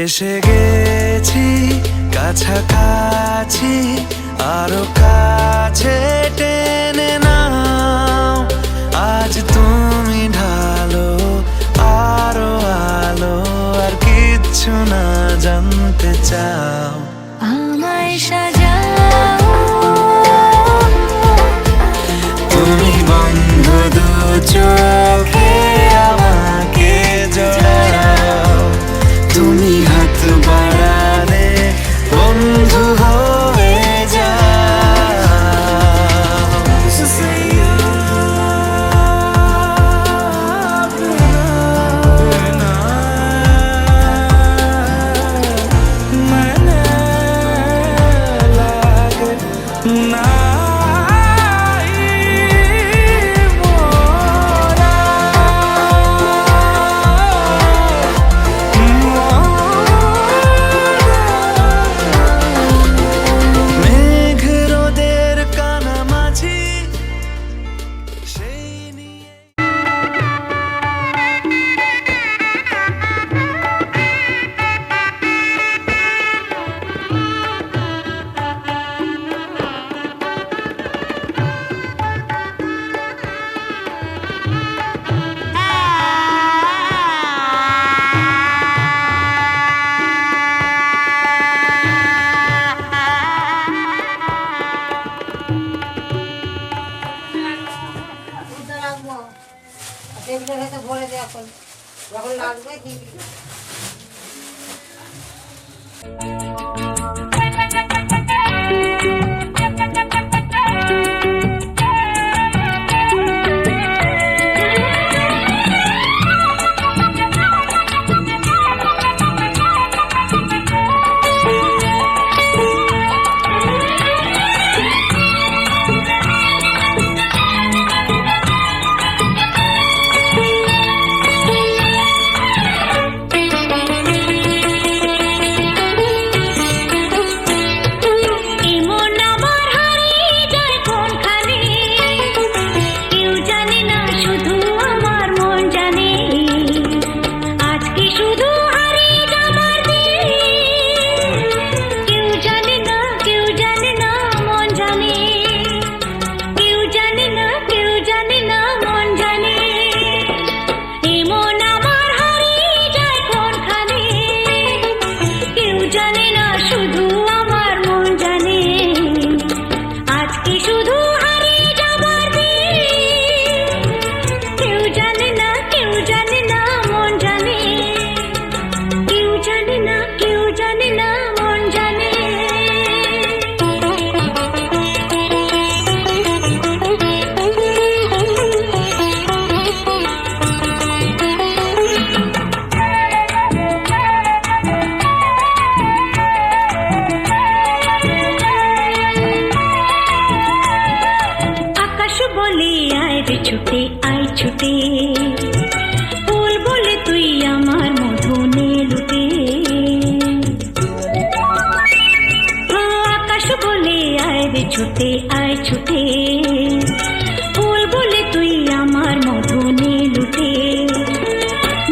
এসে গেছি কাছাকাছি, আরো কাছে টেনে নাও। আজ তুমি ঢালো আরো আলো, আর কিচ্ছু না জানতে চাও। আমায় সাজাও, তুমি বন্ধ দু চোখে আমাকে জড়াও। তুমি হাত বাড়ালে বন্ধু হয়ে যাও। ভরে দেয় এখন যখন লাগবে দিবি। ছুটে আয় ছুটে, ফুল বলে তুই আমার মধু নে লুটে। আকাশ বলে আয় রে ছুটে আয় ছুটে, ফুল বলে তুই আমার মধু নে লুটে।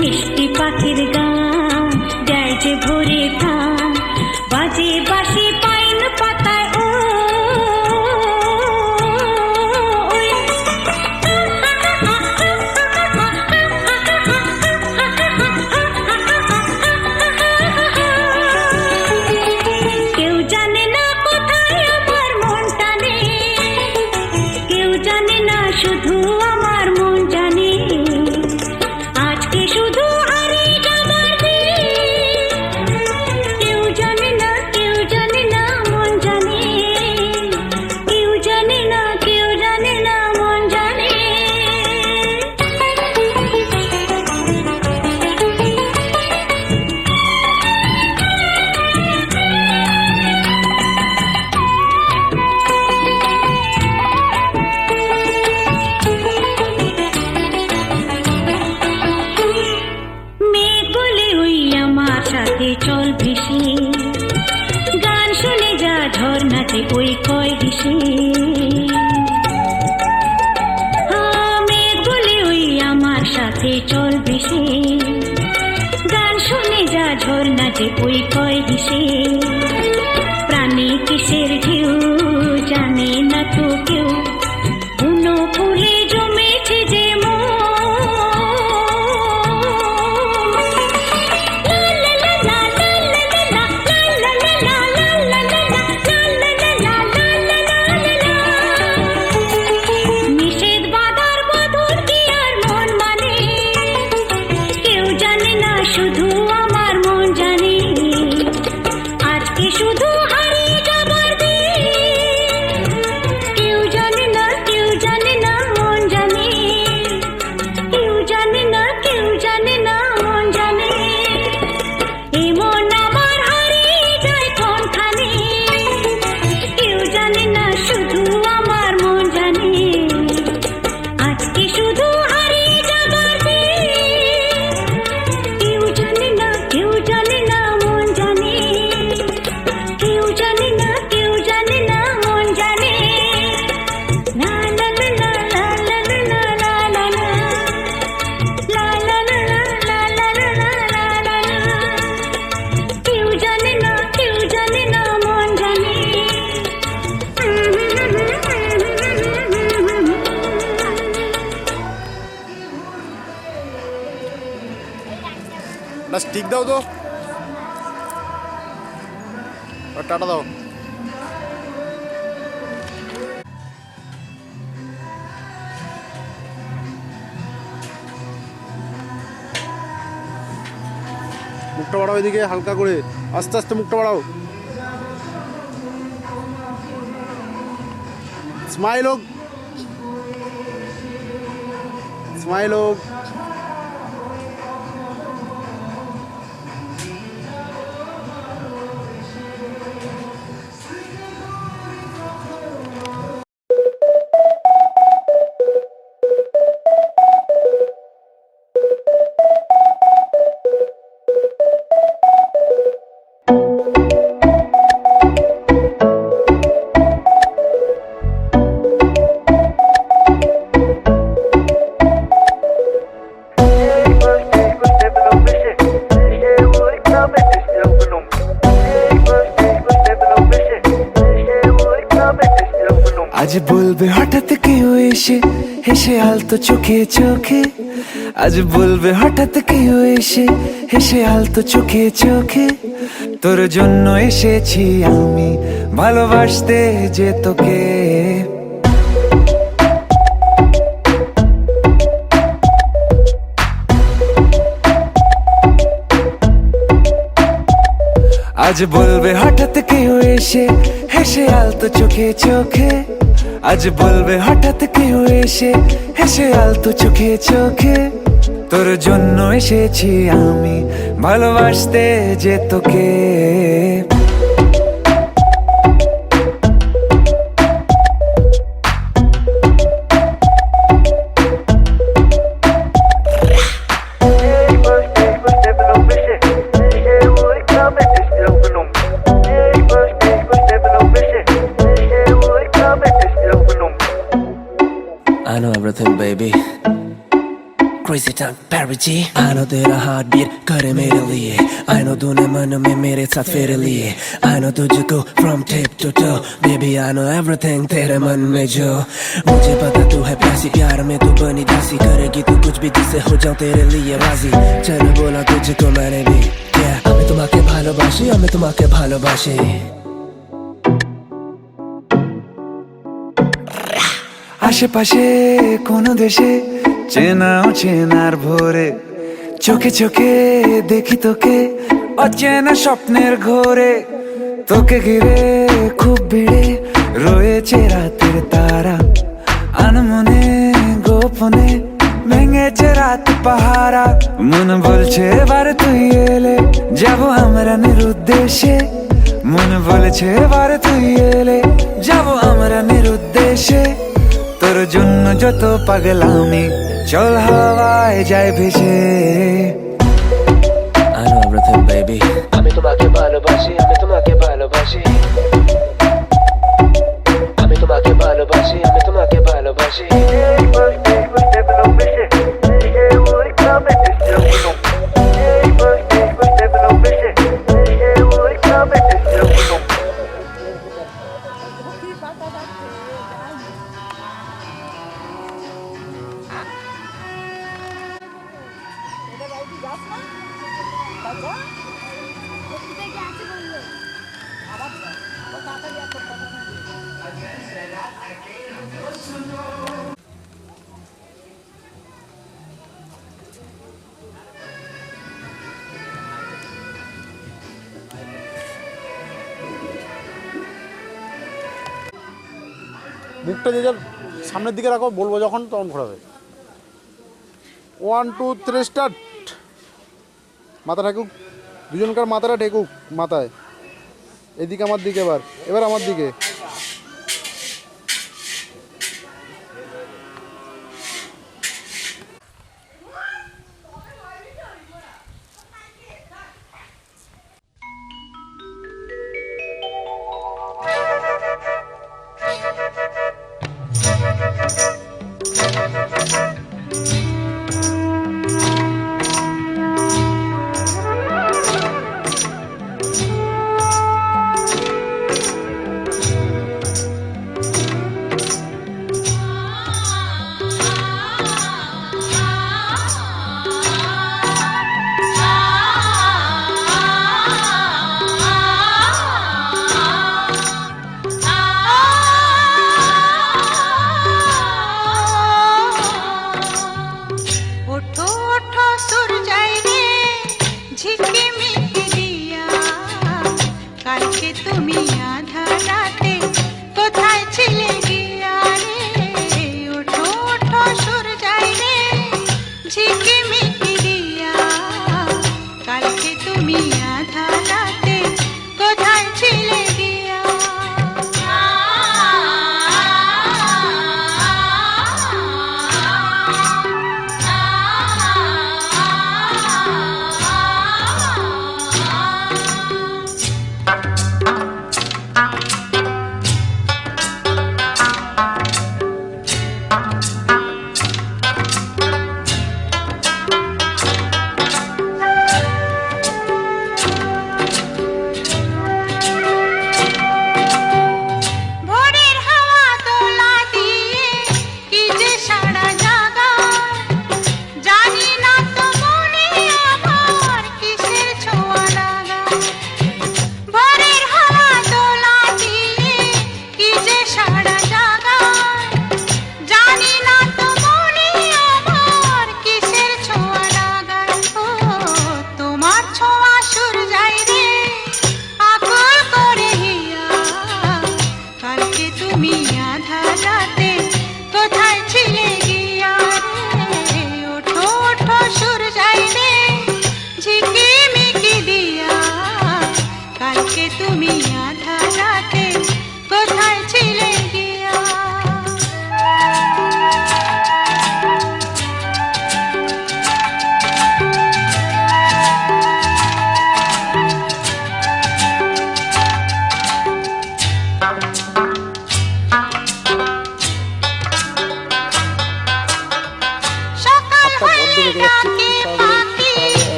মিষ্টি পাখির গান দেয় যে ভোরে ধান, বাজে বাঁশি পাইন পাতায় ও কেউ জানে না কোথায় আমার মন টানে, কেউ জানে নাচে ওই কয় হেসে মেঘ বলে ওই আমার সাথে চল ভেসে গান শুনে যা ঝর্ণা যে ওই কয় হেসে প্রাণী কিসের ঢেউ জানে না তো কেউ বুনো ফুলে জমেছে যে নিষেধ বাধার বধুর কি আর মন মানে কেউ জানে না শুধু আমার মন জানে আজকে শুধু হারিয়ে যাবার দিন কেউ জানে না মন জানে কেউ জানে না মন জানে এই মন আমার হারিয়ে যায় কোনখানে কেউ জানে না শুধু আমার মন জানে আজকে শুধু হারিয়ে যাবার দিন কেউ জানে না মন জানে কেউ জানে না মন জানে লা লা লা লা লা লা লা লা লা লা লা লা লা লা লা লা কেউ জানে না মন জানে না স্টিক দাও তো আর টাটা দাও মুখটা বাড়াও এদিকে হালকা করে আস্তে আস্তে মুখটা বাড়াও স্মাইল হোক স্মাইল হোক আজ বলবে হঠাৎ কেউ এসে হেসে আলতো চোখে চোখে আজ বলবে হঠাৎ কেউ এসে হেসে আলতো চোখে চোখে তোর জন্য এসেছি আমি ভালোবাসতে যে তোকে আজ বলবে হঠাৎ কেউ এসে হেসে আলতো চোখে চোখে আজ বলবে হঠাৎ কেউ এসে হেসে আলতো চোখে চোখে তোর জন্য এসেছি আমি ভালোবাসতে যে তোকে I know everything, baby. Crazy time, Perry G. I know तेरा heartbeat करे मेरे लिए. I know तूने मन में मेरे साथ फेरे लिए. I know तुझको from tip to toe. Baby, I know everything तेरे मन में जो. मुझे पता तू है प्यासी प्यार में तू बनी दासी करेगी तू कुछ भी जिससे हो जाऊं तेरे लिए राजी. चल बोला तुझको मैंने भी. Yeah, हमें तुम्हाके भालोबाशी, हमें तुम्हाके भालोबाशी. আশেপাশে কোন দেশে চেনা অচেনার ভোরে চোখে চোখে দেখি তোকে অচেনা স্বপ্নের ঘোরে তোকে ঘিরে খুব ভিড়ে রয়েছে রাতের তারা আনমনে গোপনে ভেঙেছে রাত পাহারা মন বলছে এবার তুই এলে যাবো আমরা নিরুদ্দেশে মন বলছে এবার তুই এলে যাবো আমরা নিরুদ্দেশে তোর জন্য যত পাগলামি চল হাওয়ায় যায় ভেসে I know everything, baby. আমি তোমাকে ভালোবাসি, আমি তোমাকে ভালোবাসি. মুখটা যে যার সামনের দিকে রাখো, বলবো যখন তখন ঘোরাবে। 1 2 3 স্টার্ট। মাথা ঠেকুক, দুজনকার মাথাটা ঠেকুক মাথায়। এদিকে আমার দিকে, এবার আমার দিকে।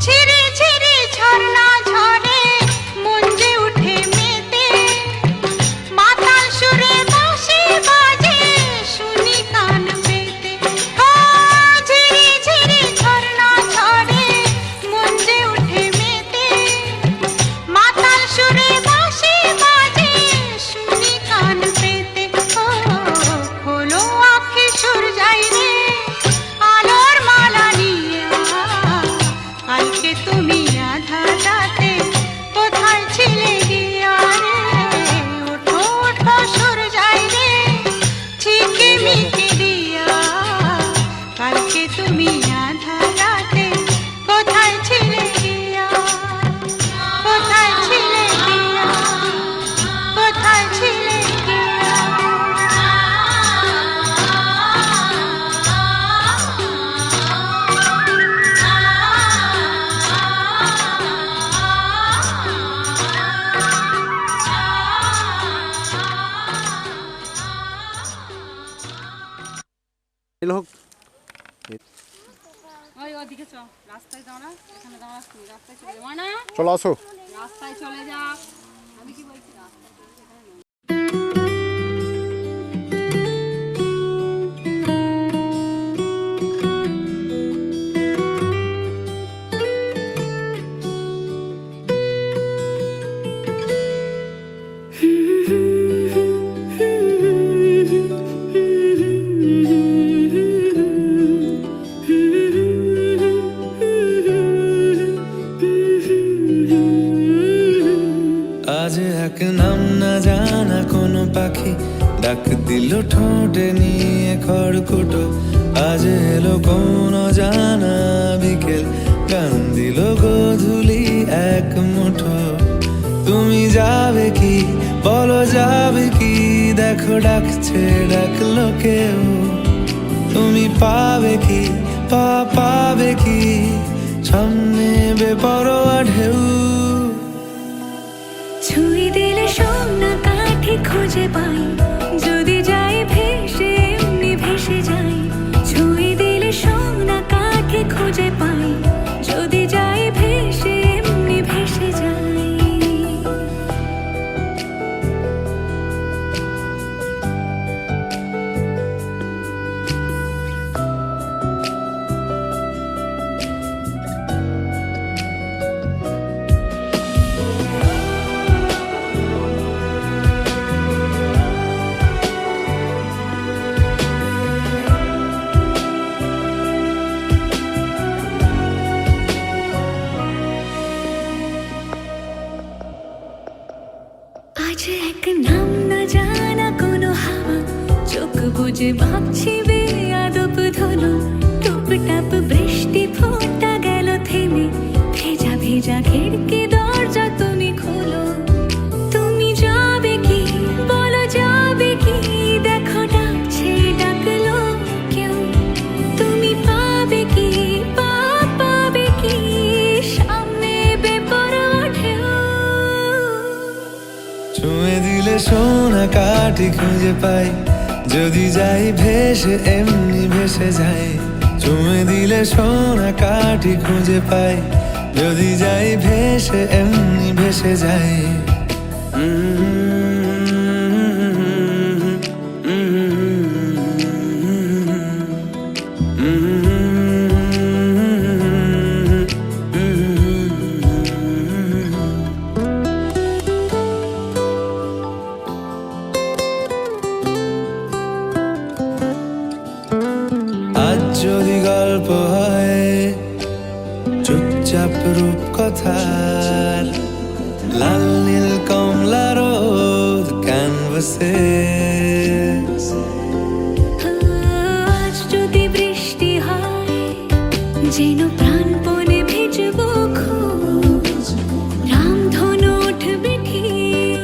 ঝিরি ঝিরি ঝর্ণা ঝরে কালকে তুমি আধা রাতে কোথায় ছিলে গিয়া রে? ওঠো ওঠো সর যাই রে ঝিকে মিকে দিয়া, কালকে তুমি আধা রাতে কোথায় ছিলে গিয়া? কোথায় ছিলে গিয়া? কোথায় ছিলে গিয়া? এলো হোক। ওই ওদিকে চ, রাস্তায় দাঁড়া, এখানে দাঁড়াস তুই, রাস্তায় চলে যা না, চলো আসো। রাস্তায় চলে যা। আমি কি বলছি রাস্তায় চলে যা, এখানে নয়। আজ এক নাম না জানা কোনো পাখি ডাক দিল ঠোঁটে নিয়ে খড়কুটো। আজ এলো কোন জানা বিকেল গান দিল গোধূলি এক মুঠো। তুমি যাবে কি বলো যাবে কি, দেখো ডাকছে ডাকলো কেউ। তুমি পাবে কি পাবে কি, সামনে বেপরোয়া ঢেউ। ছুঁই দিলে সোনা কাঠি খুঁজে পাই, যদি যাই ভেসে এমনি ভেসে যাই। ছুঁই দিলে সোনা কাঠি খুঁজে পাই, যদি যাই ভেসে এমনি ভেসে যাই। আজ এক নাম না জানা কোনো হাওয়া, চোখ বুজে ভাবছি বেয়াদব ধলো। টুপটাপ বৃষ্টি ফোঁটা গেল থেমে, ভেজা ভেজা খিড়কি দরজা তুমি খোলো। তুমি যাবে কি বলো যাবে কি, দেখো ডাকছে ডাকলো কেউ। তুমি পাবে কি পাবে কি, সামনে বেপরোয়া ঢেউ। ছুঁয়ে দিলে সোনা কাঠি খুঁজে পাই, যদি যাই ভেসে এমনি ভেসে যাই। ছুঁয়ে দিলে সোনা কাঠি খুঁজে পাই, যদি যাই ভেসে এমনি ভেসে যাই। আজ যদি গল্প হয় চুপচাপ রূপকথার, লাল নীল কমলা রোদ ক্যানভাসে। আজ যদি বৃষ্টি হয় যেন প্রাণপণে ভিজবো খুব, রামধনু উঠবে ঠিক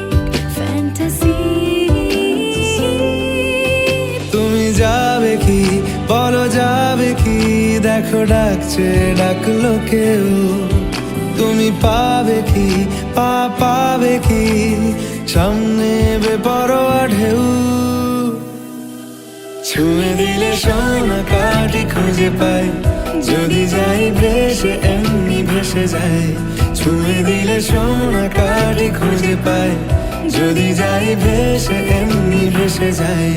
ফ্যান্টাসি। তুমি যাবে কি বলো যাবে কি, দেখো ডাকছে ডাকলো কেউ। তুমি পাবে কি পাবে কি, সামনে বেপরোয়া ঢেউ। ছুঁয়ে দিলে সোনা কাঠি খুঁজে পাই, যদি যাই ভেসে এমনি ভেসে যাই। ছুঁয়ে দিলে সোনা কাঠি খুঁজে পাই, যদি যাই ভেসে এমনি ভেসে যাই।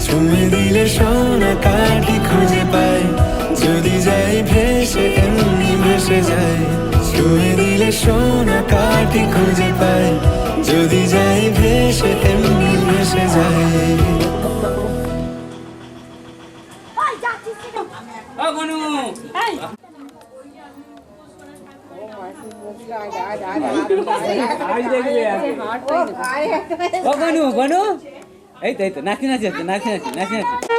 ছুঁয়ে দিলে সোনা কাঠি খুঁজে পাই, যদি যাই ভেসে এমনি ভেসে যাই। ছুঁয়ে দিলে সোনা কাঠি খুঁজে পাই, যদি যাই ভেসে এমনি ভেসে যাই। আজ দেখবে ও বনু বনু এই তো নাচি নাচি নাচি নাচি নাচি নাচি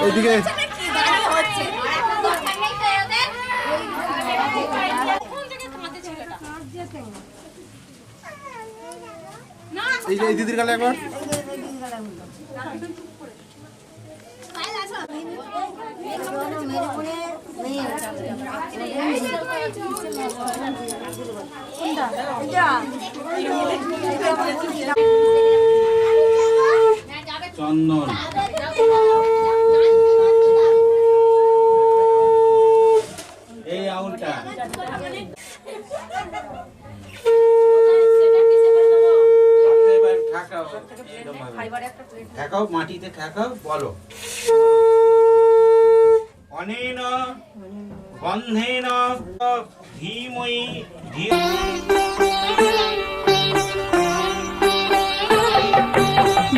এইদিকে এই দিদির গালে একবার চন্দন এই আউলটা ঠেকাও মাটিতে ঠেকাও বলো অনেন বন্ধেন ধীময়ী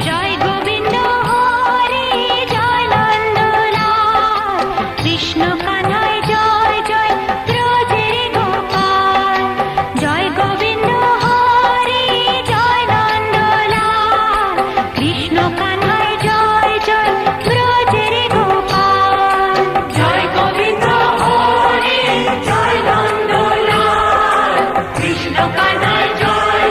জয় গোবিন্দ হরে জয় নন্দলাল কৃষ্ণ কানাই জয় জয় ব্রজের গোপাল জয় গোবিন্দ হরে জয় নন্দলাল কৃষ্ণ কানাই জয় জয় ব্রজের গোপাল জয় গোবিন্দ হরে জয় নন্দলাল কৃষ্ণ কানাই জয়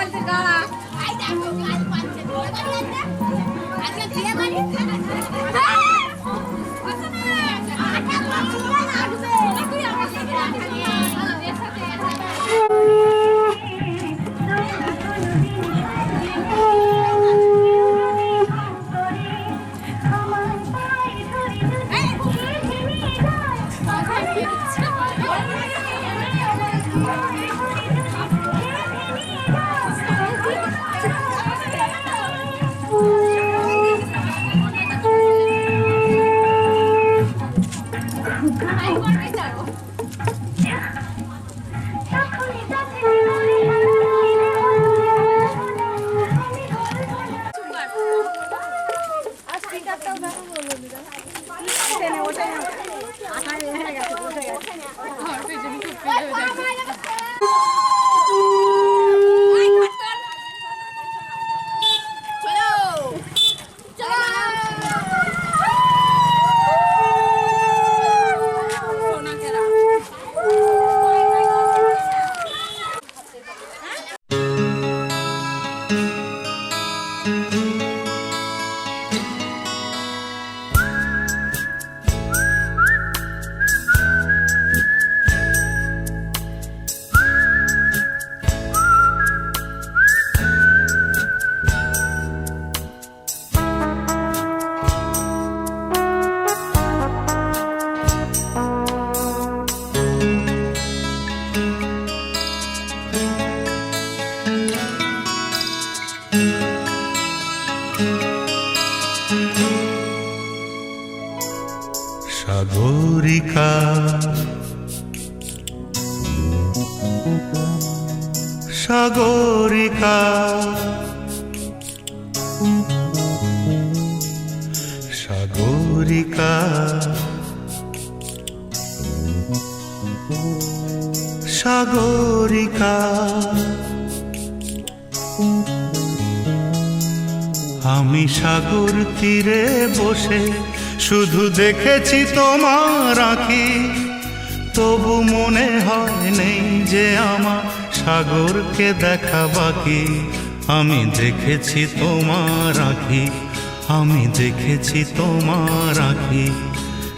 বলছি দাঁড়া সাগরিকা সাগরিকা সাগরিকা সাগরিকা আমি সাগর তীরে বসে শুধু দেখেছি তোমার আঁখি, তবু মনে হয় নেই যে আমার সাগরকে দেখা বাকি। আমি দেখেছি তোমার আঁখি, আমি দেখেছি তোমার আঁখি।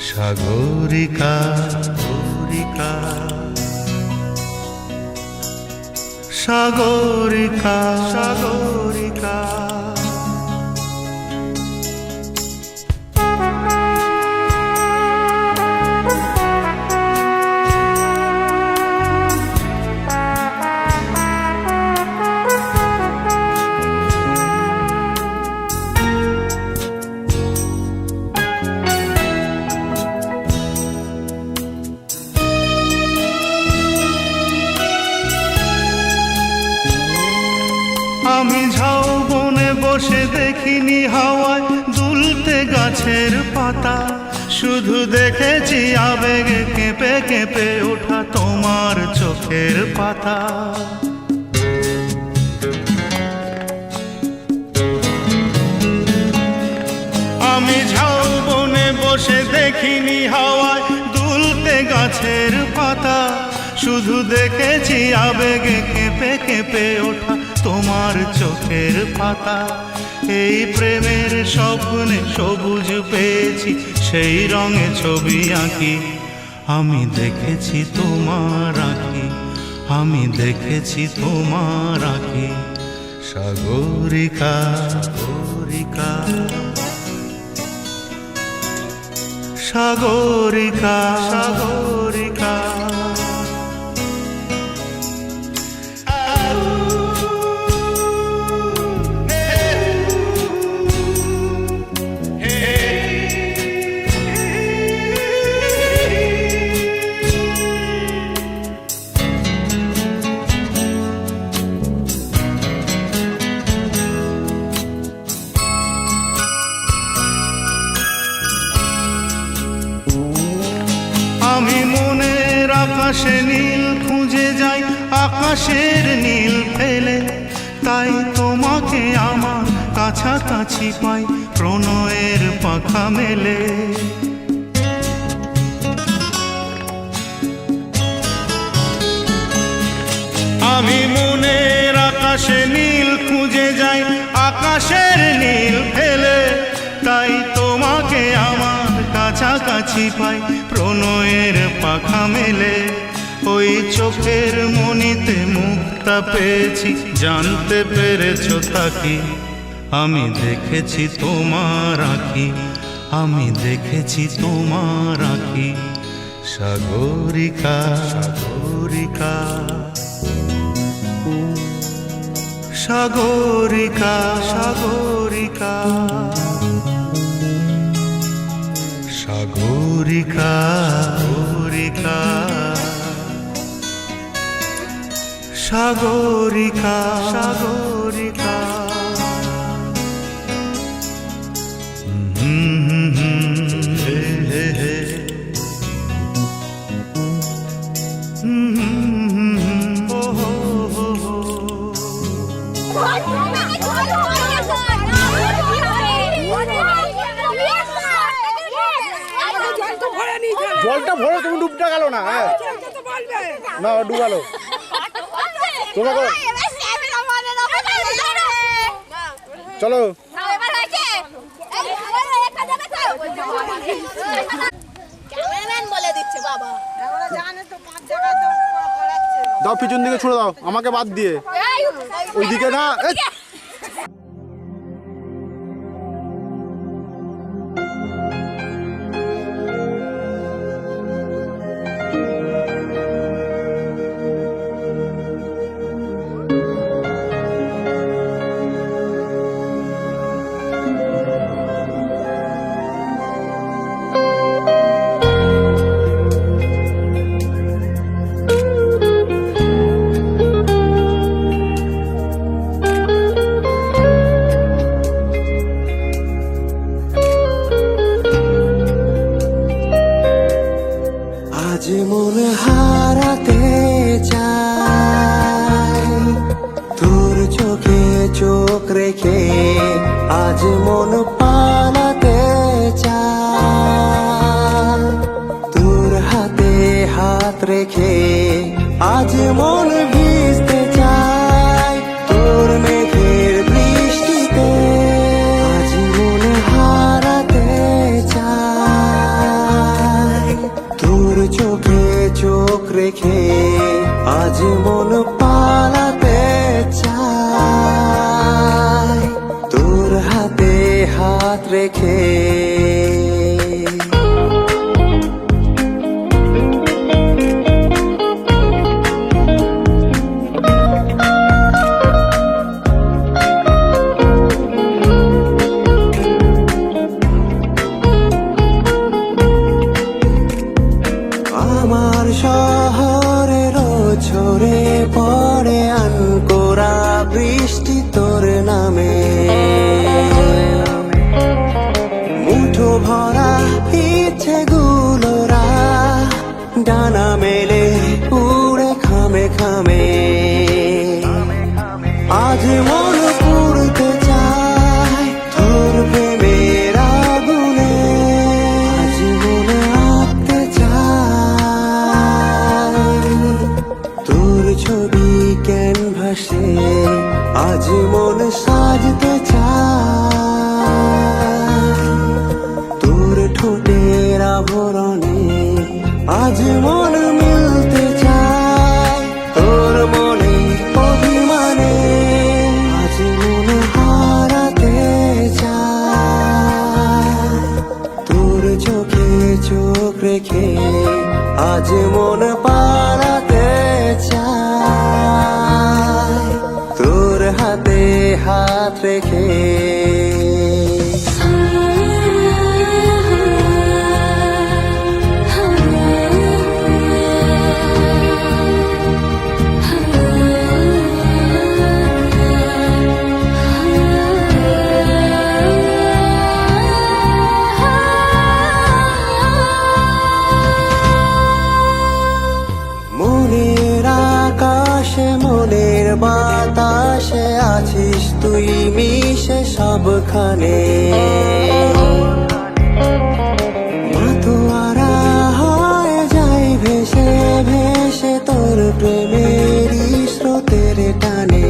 সাগরিকা সাগরিকা সাগরিকা সাগরিকা আমি ঝাউবনে বসে দেখিনি হাওয়ায় দুলতে গাছের পাতা, শুধু দেখেছি আবেগে কেঁপে কেঁপে ওঠা তোমার চোখের পাতা। আমি ঝাউবনে বসে দেখিনি হাওয়ায় দুলতে গাছের পাতা, শুধু দেখেছি আবেগে কেঁপে কেঁপে ওঠা তোমার চোখের পাতা। এই প্রেমের স্বপ্নে সবুজ পেয়েছি, সেই রঙে ছবি আঁকি। আমি দেখেছি তোমার আঁখি, আমি দেখেছি তোমার আঁখি। সাগরিকা সাগরিকা সাগরিকা সাগরিকা আমি মনের আকাশে নীল খুঁজে যাই, আকাশের নীল ফেলে, তাই তোমাকে আমার কাছাকাছি পাই প্রণয়ের পাখা মেলে। আমি মনের আকাশ আকাশে নীল খুঁজে যাই আকাশের নীল ফেলে, তাই তোমাকে আমার কাছাকাছি পাই প্রণয়ের পাখা মেলে। ওই চোখের মনিতে মুক্তা পেয়েছি, জানতে পেরেছো তাকি আমি দেখেছি তোমার আঁখি, আমি দেখেছি তোমার আঁখি। সাগরিকা সাগরিকা সাগরিকা সাগরিকা সাগরিকা সাগরিকা সাগরিকা সাগরিকা। হে হে হে ও হো হো হো। জলটা ভরে তুমি ডুবটা গেল না। হ্যাঁ না ডুবালো তোমাকে। চলো দাও পিছন দিকে ছুড়ে দাও আমাকে বাদ দিয়ে, ওইদিকে না। আজ মন হারাতে চাই তোর চোখে চোখ রেখে, আজ মন পালাতে চাই তোর হাতে হাত রেখে, আজ মন ভিজতে চাই তোর মেঘের বৃষ্টিতে। আজ মন হারাতে চাই তোর চোখে চোখ রেখে, আজ মন পালাতে চাই তোর হাতে হাত রেখে। আমার শহরের ঝরে পড়ে আনকোরা বৃষ্টি তোর নামে, মুঠো ভরা ইচ্ছেগুলোরা ডানা মেলে উড়ে খামে খামে। আজ মন পুড়তে চায় তোর প্রেমের আগুনে, আজ মন আঁকতে চায় তোর ছবি ক্যানভাসে, আজ মন সাজতে চায় তোর ঠোঁটের আভরণে, আজ মন মিলতে চায় তোর মনে অভিমানে। আজ মন হারাতে চায় তোর চোখে চোখ রেখে, আজ মন পালাতে চায় তোর হাতে হাত রেখে। মনের আকাশে মনের বাতাসে আছিস তুই মিশে সবখানে, মাতোয়ারা হয়ে যায় ভেসে ভেসে তোর প্রেমেরই স্রোতের টানে।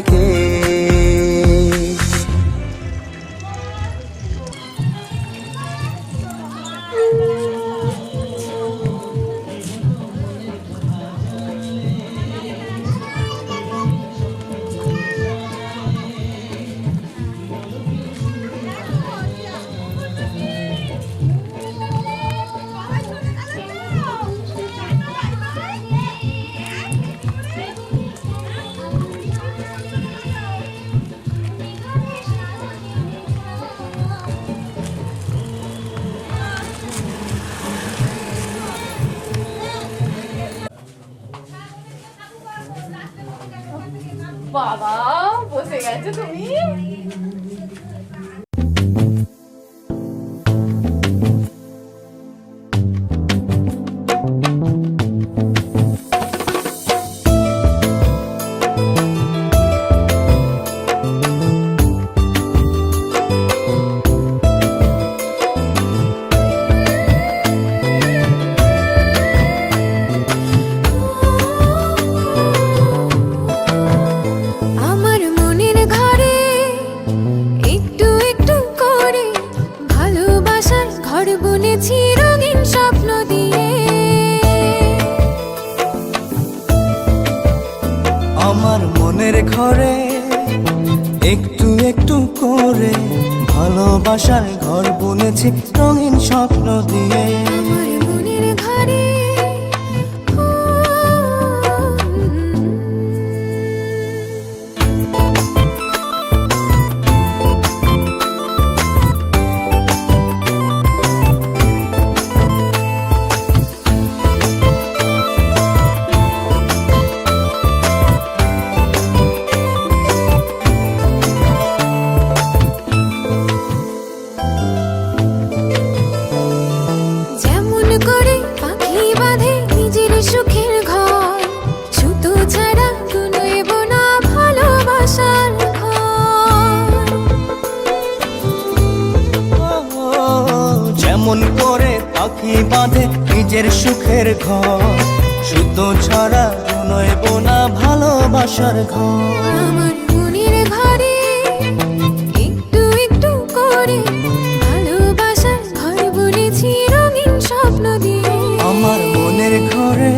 রেখে। বাবা বসে গেছো তুমি? আমার মনের ঘরে একটু একটু করে ভালোবাসার ঘর বুনেছি রঙিন স্বপ্ন দিয়ে। আমার মনের ঘরে একটু একটু করে ভালোবাসার ঘর বুনেছি রঙিন স্বপ্ন দিয়ে। আমার মনের ঘরে যেমন করে পাখি বাঁধে নিজের সুখের ঘর, সুতো ছাড়া কুনোইব না ভালোবাসার ঘর। যেমন করে পাখি বাঁধে নিজের সুখের ঘর, সুতো ছাড়া নয়ব না ভালোবাসার ঘর। আমার মনের ঘরে একটু একটু করে ভালোবাসার ঘর বুনেছি রঙিন স্বপ্ন দিয়ে। আমার মনের ঘরে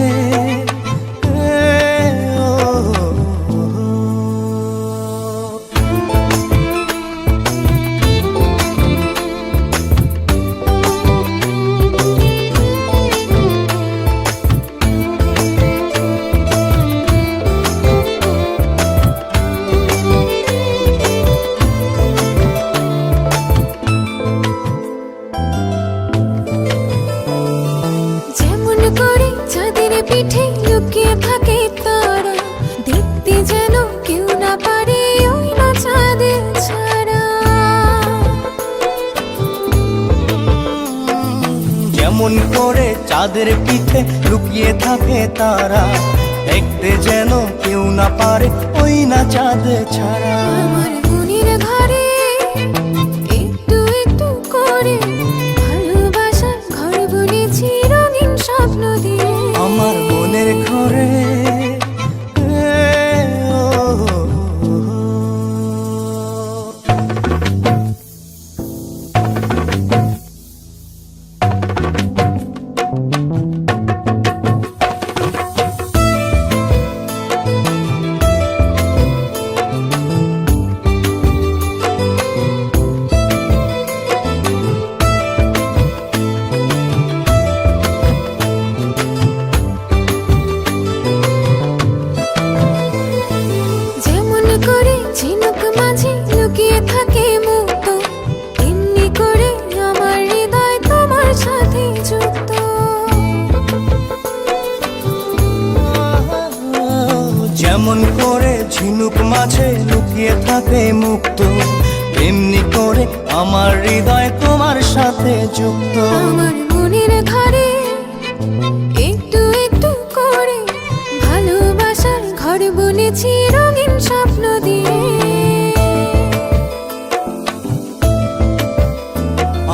যেমন করে চাঁদের পিঠে লুকিয়ে থাকে তারা, দেখতে যেন কেউ না পারে ওই না চাঁদের ছাড়া। যেমন করে চাঁদের পিঠে লুকিয়ে থাকে তারা, দেখতে যেন কেউ না পারে ওই না চাঁদ ছাড়া। আমার মনের ঘরে একটু একটু করে ভালোবাসার ঘর বুনেছি রঙিন স্বপ্ন দিয়ে। আমার মনের ঘরে যেমন করে ঝিনুক মাঝে লুকিয়ে থাকে মুক্ত, তেমনি করে আমার হৃদয় তোমার সাথে যুক্ত। যেমন করে ঝিনুক মাঝে লুকিয়ে থাকে মুক্ত, তেমনি করে আমার হৃদয় তোমার সাথে যুক্ত। আমার মনের ঘরে একটু একটু করে ভালোবাসার ঘর বুনেছি রঙিন স্বপ্ন দিয়ে।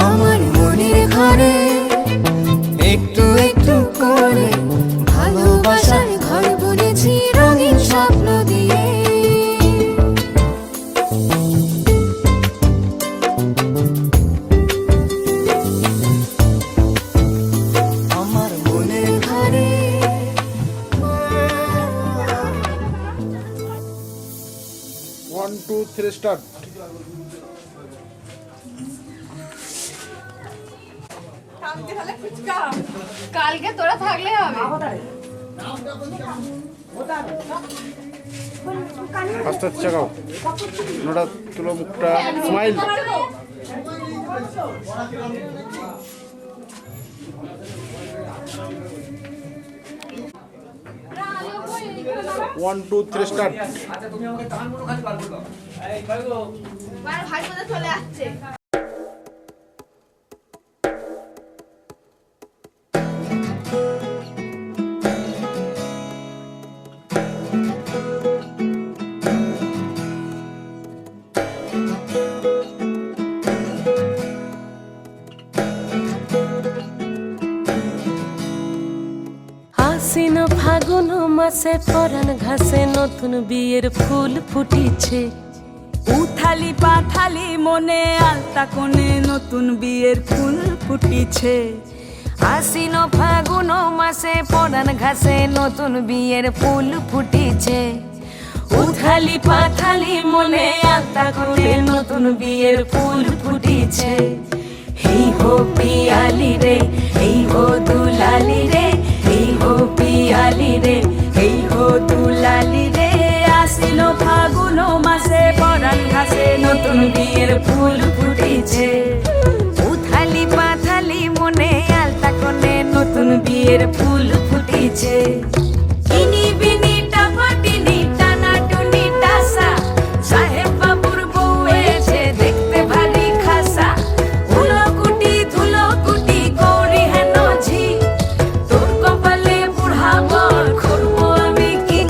আমার মনের ঘরে একটু একটু করে ভালোবাসার ঘর বুনেছি রঙিন স্বপ্ন দিয়ে। 1 2 3 স্টার্ট। কালকে তোরা থাকলে হবে। আস্তে আস্তে চাকাও, নোটা তুলো, মুখটা স্মাইল। 1 2 3 স্টার্ট। ভাই কোথায় চলে আসছে? আশ্বিন ফাগুন মাসে পরাণ ঘাসে নতুন বিয়ের ফুল ফুটিছে। উথালি পাথালি মনে আলতা কোণে নতুন বিয়ের ফুল ফুটিছে। আশ্বিন ফাগুন মাসে পরাণ ঘাসে নতুন বিয়ের ফুল ফুটিছে। উথালি পাথালি মনে আলতা কোণে নতুন বিয়ের ফুল ফুটিছে। এই হো পিয়ালি রে, এই হো দুলালি রে, এই হো পিয়ালি রে, এই হো দুলালি রে। আসিল ফাগুন মাসে পরাণ ঘাসে নতুন বিয়ের ফুল ফুটিছে। উথালি পাথালি মনে আলতা কোণে নতুন বিয়ের ফুল ফুটিছে। ইনি বিনি টাপাটিনি টানা টুনি টাসা, সাহেব বাবুর বউ এসে দেখতে ভারী খাসা। উলো কুটি ধুলো কুটি গৌরী হেন ঝি, তোর কপালে বুড়া বর করবো আমি কি।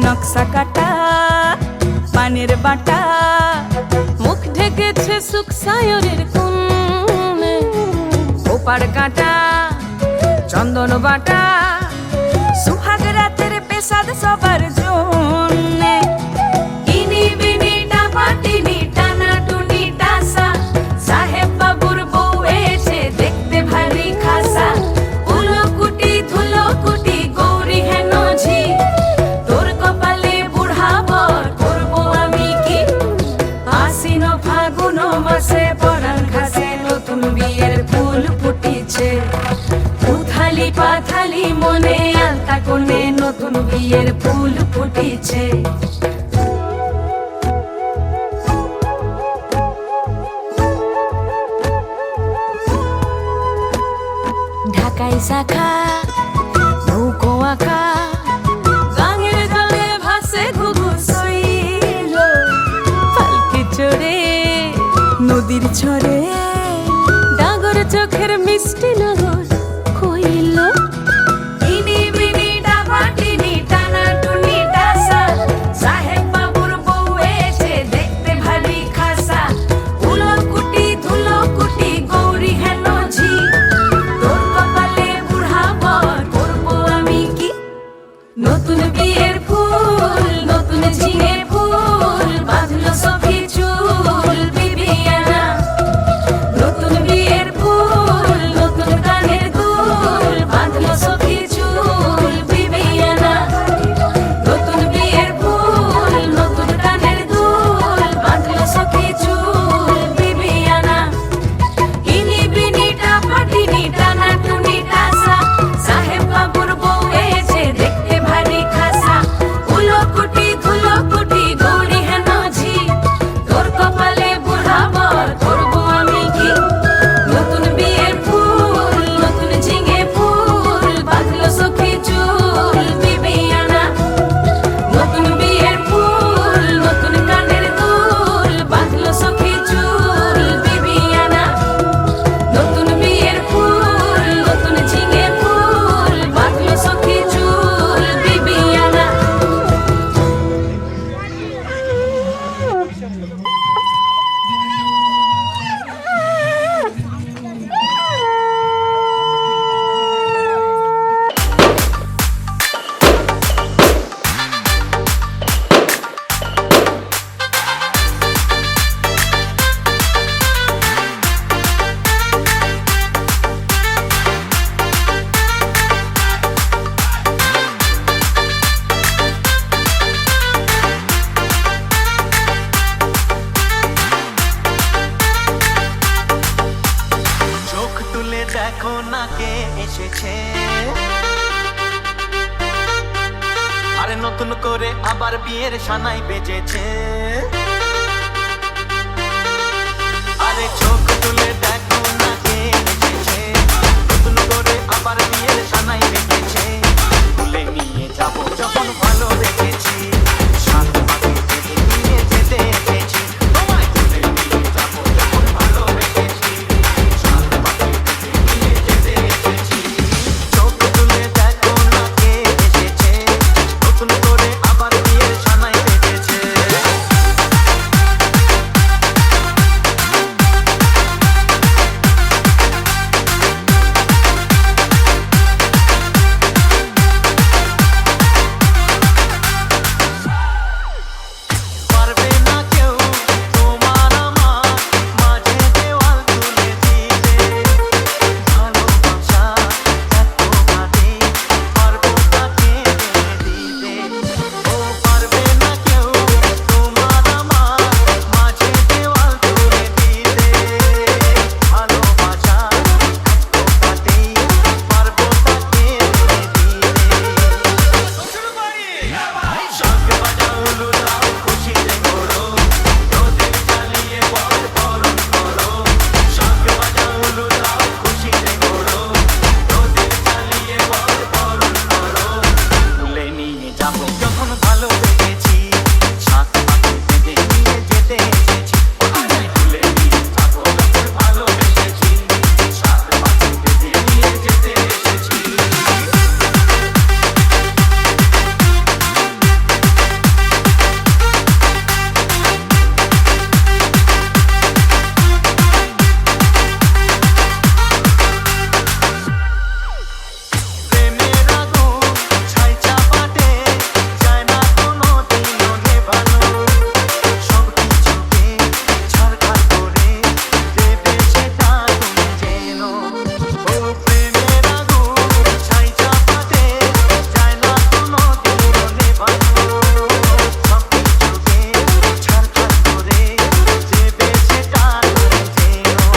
নকশা কাটা পানের বাটা, মুখ ঢেকেছে সুখ সায়রের কোণে। ওপার কাটা চন্দন বাটা, সুহাগ রাতের পেশাদ সবার জন্যে। ইনি বিনি টাপাটিনি টানা টুনি টাসা, সাহেব বাবুর বউ এসে দেখতে ভারী খাসা। উলো কুটি ধুলো কুটি গৌরী হেন ঝি, তোর কপালে বুড়া বর করবো আমি কি। আশ্বিন ফাগুন মাসে পরাণ ঘাসে নতুন বিয়ের ফুল ফুটিছে। উথালি পাথালি মনে আলতা কোণে নতুন বিয়ের ফুল ফুটিছে। ঢাকাই শাখা নৌকো আঁকা, গাঙের জলে ভাসে ঘুঘু শৈল। পালকি চড়ে নদীর ছড়ে ডাগর চোখের মিষ্টি নগর কইল। ইনি বিনি ডাবাটিনি টানা টুনি টাসা, সাহেব বাবুর বউ এসে দেখতে ভারী খাসা। উলো কুটি ধুলো কুটি গৌরী হেন ঝি, তোর কপালে বুড়া বর করবো আমি কি। নতুন বিয়ের ফুল নতুন ঝিঙে ফুল, বাঁধলো সখী চুল বিবিয়ানা। বেজেছে, আরে নতুন করে আবার বিয়ের সানাই বেজেছে। আরে চোখ তুলে দেখো না কে এসেছে, নতুন করে আবার বিয়ের সানাই বেজেছে। তুলে নিয়ে যাবো যখন ভালো বেজেছি, সাত পাখি থেকে নিয়ে যেতে এসেছি। তোমায় তুলে নিয়ে যাবো যখন ভালো বেজেছি, সাত পাখি থেকে নিয়ে যেতে এসেছি। চোখ তুলে দেখো না কে এসেছে, নতুন করে আবার বিয়ের সানাই বেজেছে। পারবে না কেউ তোমার আমার মাঝে দেওয়াল তুলে দিতে, ভালোবাসা এত বাদে পারবো তাকে দিতে। ও পারবে না কেউ তোমার আমার মাঝে দেওয়াল তুলে দিতে, ভালোবাসা এত বাদে পারবো তাকে দিতে। শাঁখ বাজাও লুলাও খুশিতে করো, রোদের জ্বালিয়ে বল বরণ করো। শাঁখ বাজাও লুলাও খুশিতে করো, রোদের জ্বালিয়ে বল বরণ করো। তুলে নিয়ে যাবো যখন ভালো বেজেছি, সাত পাখি বেঁধে নিয়ে যেতে এসেছি। তুলে নিয়ে যাবো যখন ভালো বেজেছি, সাত পাখি বেঁধে নিয়ে যেতে এসেছি। প্রেমের আগুন ছাই চাপাতে যায় না কোনো দিনও নেভানো, সব কিছুকে ছারখার করে দেবে সেটা তুমি জেনো। ও প্রেমের আগুন ছাই চাপাতে যায় না কোনো দিনও নেভানো, সব কিছুকে ছারখার করে দেবে সেটা তুমি জেনো।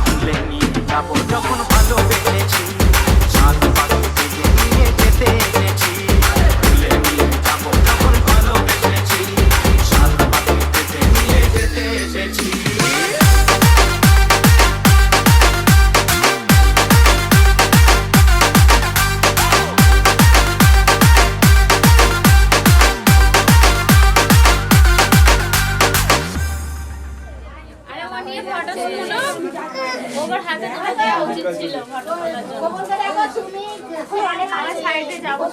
তুলে নিয়ে যাবো যখন ভালো বেজেছি, সাত পাখি থেকে নিয়ে যেতে এসেছি। তুলে নিয়ে যাবো যখন ভালো বেজেছি, সাত পাখি থেকে নিয়ে যেতে এসেছি। আরে ও নিয়ে ফটো তুলো, ওর হাতে ধরে দেওয়া উচিত ছিল ফটো তোলার জন্য। আমার সাইডে যাবো।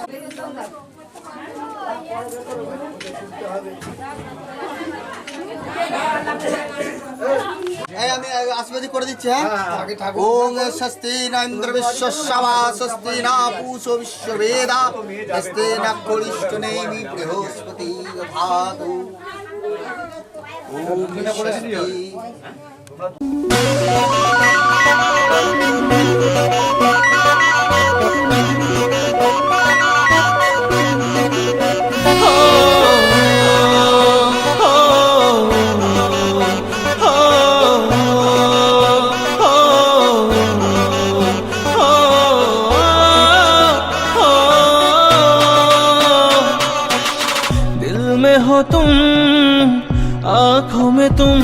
আমি আসবাদি করে দিচ্ছি। হ্যাঁ, ওং স্বস্তি না ইন্দ্র বিশ্বস্যবা, স্বস্তি না পূষো বিশ্ববেদা, স্বস্তি না খরিষ্ঠনেমি বৃহস্পতি দধাতু। ওম স্বস্তি। दिल में हो तुम, आँखों में तुम,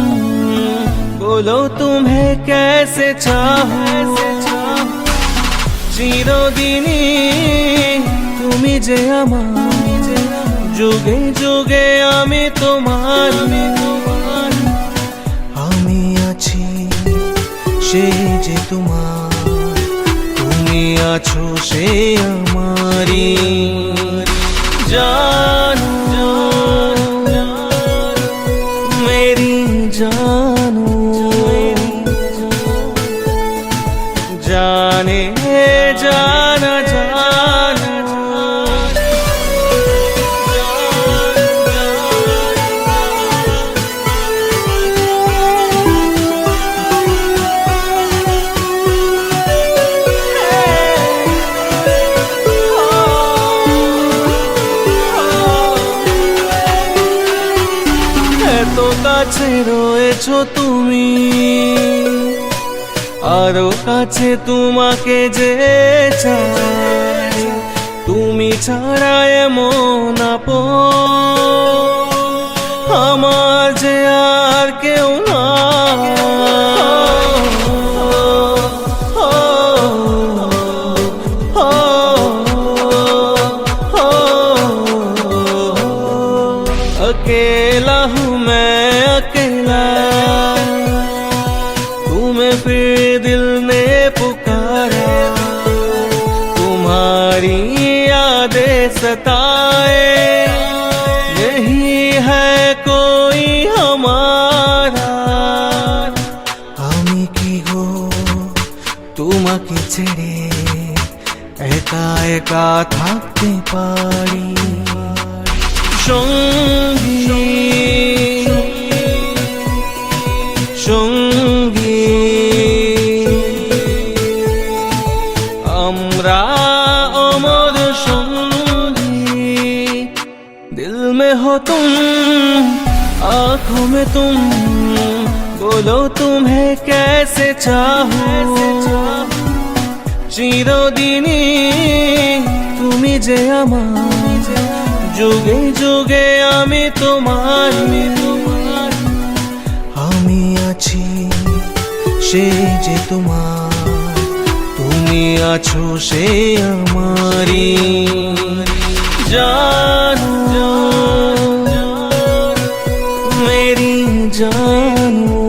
बोलो तुम्हें कैसे चाहूं। চিরদিনই তুমি যে আমার, যুগে যুগে আমি তোমার। আমি আছি সে যে তোমার, তুমি আছো সে আমারি। জানো মেরি জানো, जाने जाना जाना। কাছে রয়েছো তুমি, আরো কাছে তোমাকে যে চাই, তুমি ছাড়া এমন আপন আমার যে আর কেউ না। अकेला हूँ मैं अकेला, तुम्हें फिर दिल ने पुकारा, तुम्हारी यादें सताए, नहीं है कोई हमारा। আমি কি গো তোমাকে ছেড়ে একা একা থাকতে পারি, সঙ্গী সঙ্গী আমরা अमर সঙ্গী, दिल में हो तुम आँखों में तुम, बोलो तुम्हें कैसे चाहूं, চিরদিনই তুমি যে আমার, যুগে যুগে আমি তোমার, আমি আছি সে যে তোমার, তুমি আছো সে আমারি। জানো মেরি জানো,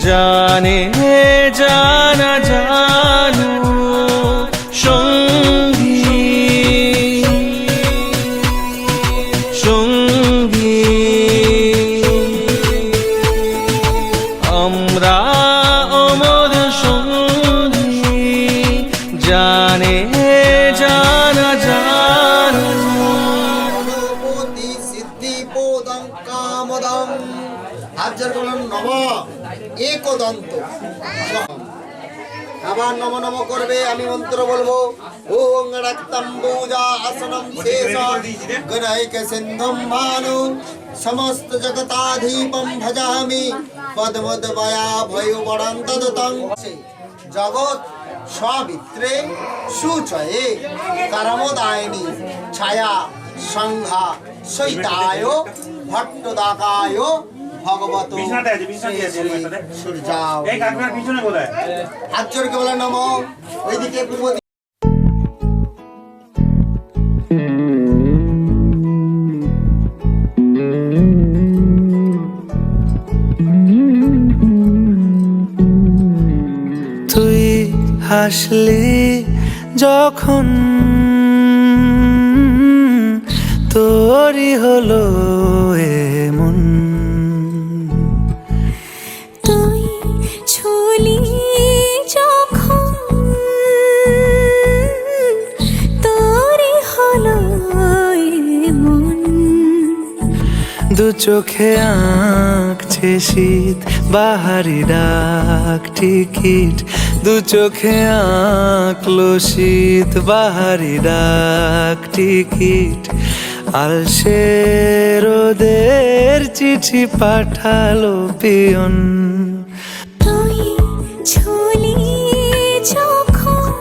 জানে জানা জানো সঙ্গী সঙ্গী, আমরা অমর সঙ্গী, জানে জানা জানো। সিদ্ধিপদং কামদং হাজার বলুন নম একদন্ত। আবার নম নম করবে, আমি মন্ত্র বলবো। ওং রক্তম্বুজা আসনম শেষ গণৈক সিন্ধুম ভানু সমস্ত জগতাধীপম ভজামি পদ্মোদবয়া ভয়ো বরন্তদতং। জগৎ সবিত্রে সুচয়ে করমোদায়িনী ছায়া সংঘা সৈতায় ভট্টদাকায় ভগবত সূর্যায়। হাত জোড় কে বলে নম। ওইদিকে পূর্ব তুই হাসলি যখন তোরই হলো এমন, তুই ছুলি যখন তোরই হলো মন, দু চোখে আঁকছে শীত বাহারি ডাক টিকিট, দু চোখে আঁকলো শীত বাহারি ডাক টিকিট, আলসে রোদের চিঠি পাঠালো পিয়ন। তুই ছুলি যখন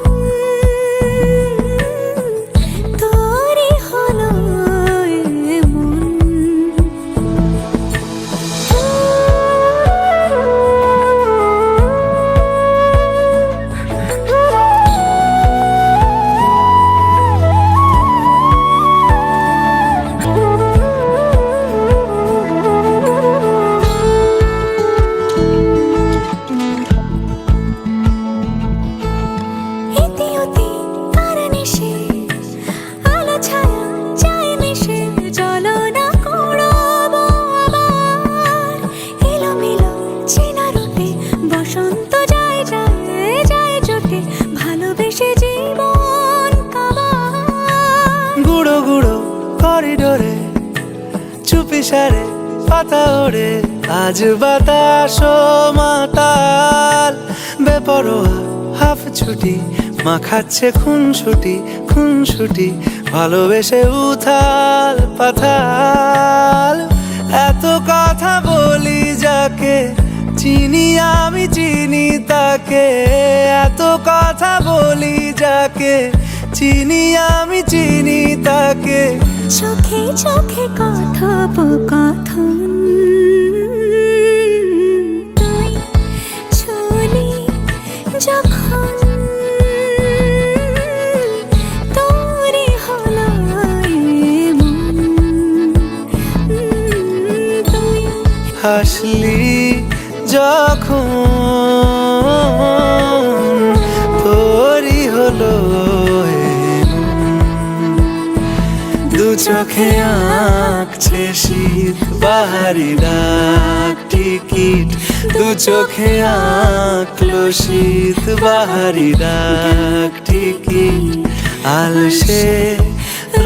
তোরই হলো মন। করিডোরে চুপি সারে পাতা ওড়ে, আজ বাতাস মাতাল বেপরোয়া হাফ ছুটি মাখাচ্ছে খুনসুটি খুনসুটি, ভালোবেসে উথাল পাথাল। এত কথা বলি যাকে, চিনি আমি চিনি তাকে। এত কথা বলি যাকে, চিনি আমি চিনি তাকে। চোখে চোখে কথোপকথন, তুই চলি যখন তোরে হলো এমন, তুই হাসলি যখন তোরই হলো দু চোখে আঁকছে শীত বাহারি ডাক টিকিট। দু চোখে আঁকলো শীত বাহারি ডাক টিকিট। আলসে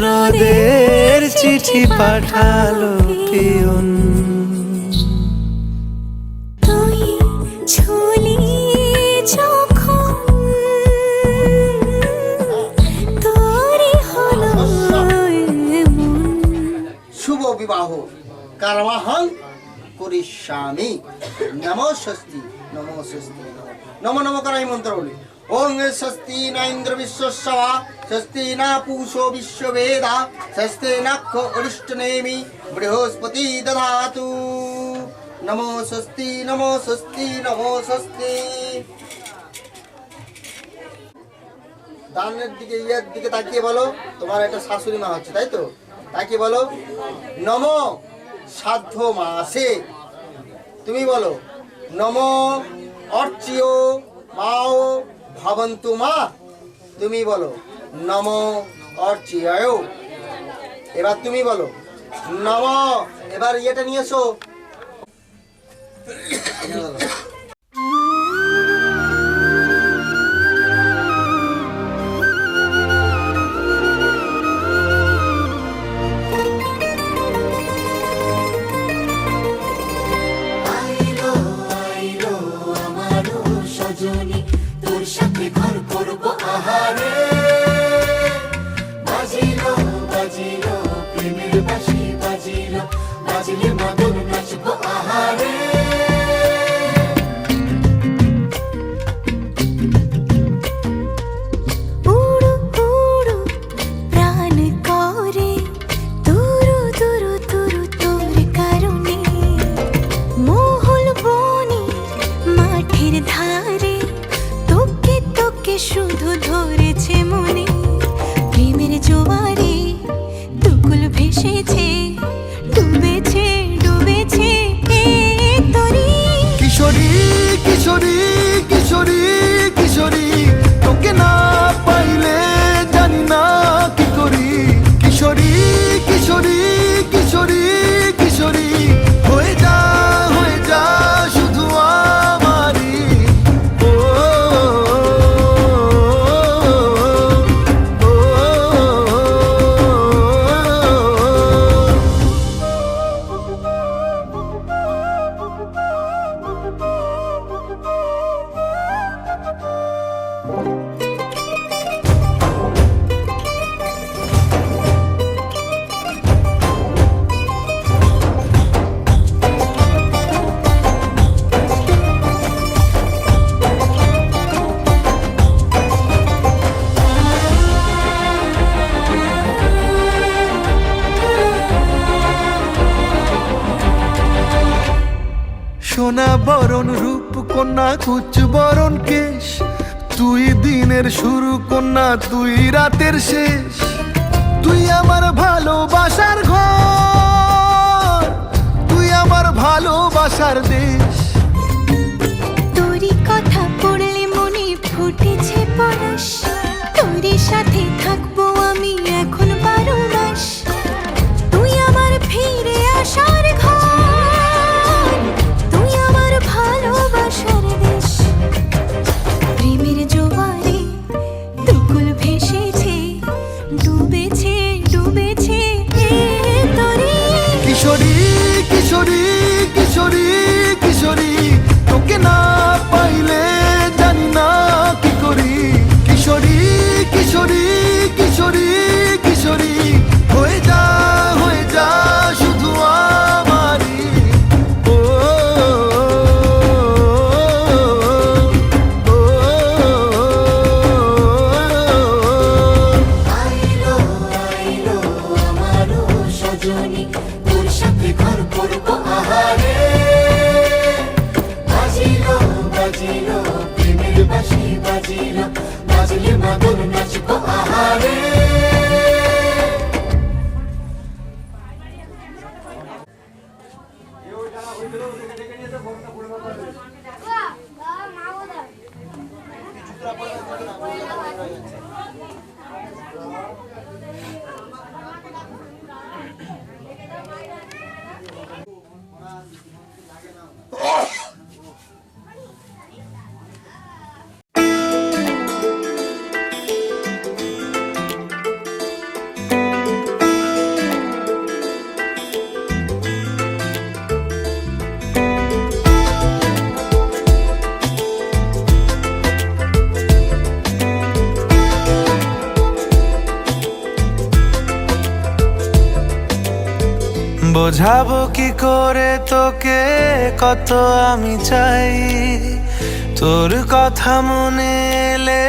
রোদের চিঠি পাঠালো পিয়ন। তুই চলি যখন তোরে হলো এমন। শুভ বিবাহ কারমাহং করিষ্যামি। নমো স্বস্তি নমো স্বস্তি নমো নমো করাই মন্ত্র বলি। ওং স্বস্তি না ইন্দ্র বিশ্বস্যা, স্বস্তি না পূষো বিশ্ববেদা, স্বস্তি নক্ষ অরিষ্টনেমি বৃহস্পতি দধাতু। নমো স্বস্তি নমো স্বস্তি নমো স্বস্তি। ডানের দিকে ইয়ের দিকে তাকিয়ে বলো, তোমার একটা শাশুড়ি মা হচ্ছে তাই তো, তাকিয়ে বলো নমো সাধ্য মাসে। তুমি বলো নমো অর্চিও মাও ভবন্তু মা। তুমি বলো নমো অর্চিয়ায়। এবার তুমি বলো নমো, এবার ইয়েটা নিয়ে এসো। শুধু ধরেছে মনে প্রেমের জোয়ারে, দুকুল ভেসেছে ডুবেছে ডুবেছে এক তরি। কিশোরী কিশোরী কিশোরী কিশোরী, তোকে না পাইলে জানি না কি করি। কিশোরী কিশোরী কিশোরী কিশোরী, হয়ে যা শুধু আমারই। ও সোনা বরণ রূপ কন্যা কুচ বরণ কেশ, তুই দিনের শুরু কন্যা তুই রাতের শেষ। তুই আমার ভালোবাসার ঘর, তুই আমার ভালোবাসার দেশ। তোরই কথা পড়লে মনে ফুটেছে পরশ, তোরই সাথে থাকবো আমি এখন 12 মাস। তুই আমার ফিরে আসার ঘর, তুই আমার ভালোবাসার দেশ। প্রেমের জোয়ারে দুকুল ভেসেছে রজনী তোর সাথে ঘর করবো আহারে বাজিলো বাজিলো প্রেমের বাঁশি বাজিলো বাজলে মাদল নাচবো আহারে বোঝাবো কি করে তোকে কত আমি চাই তোর কথা মনে এলে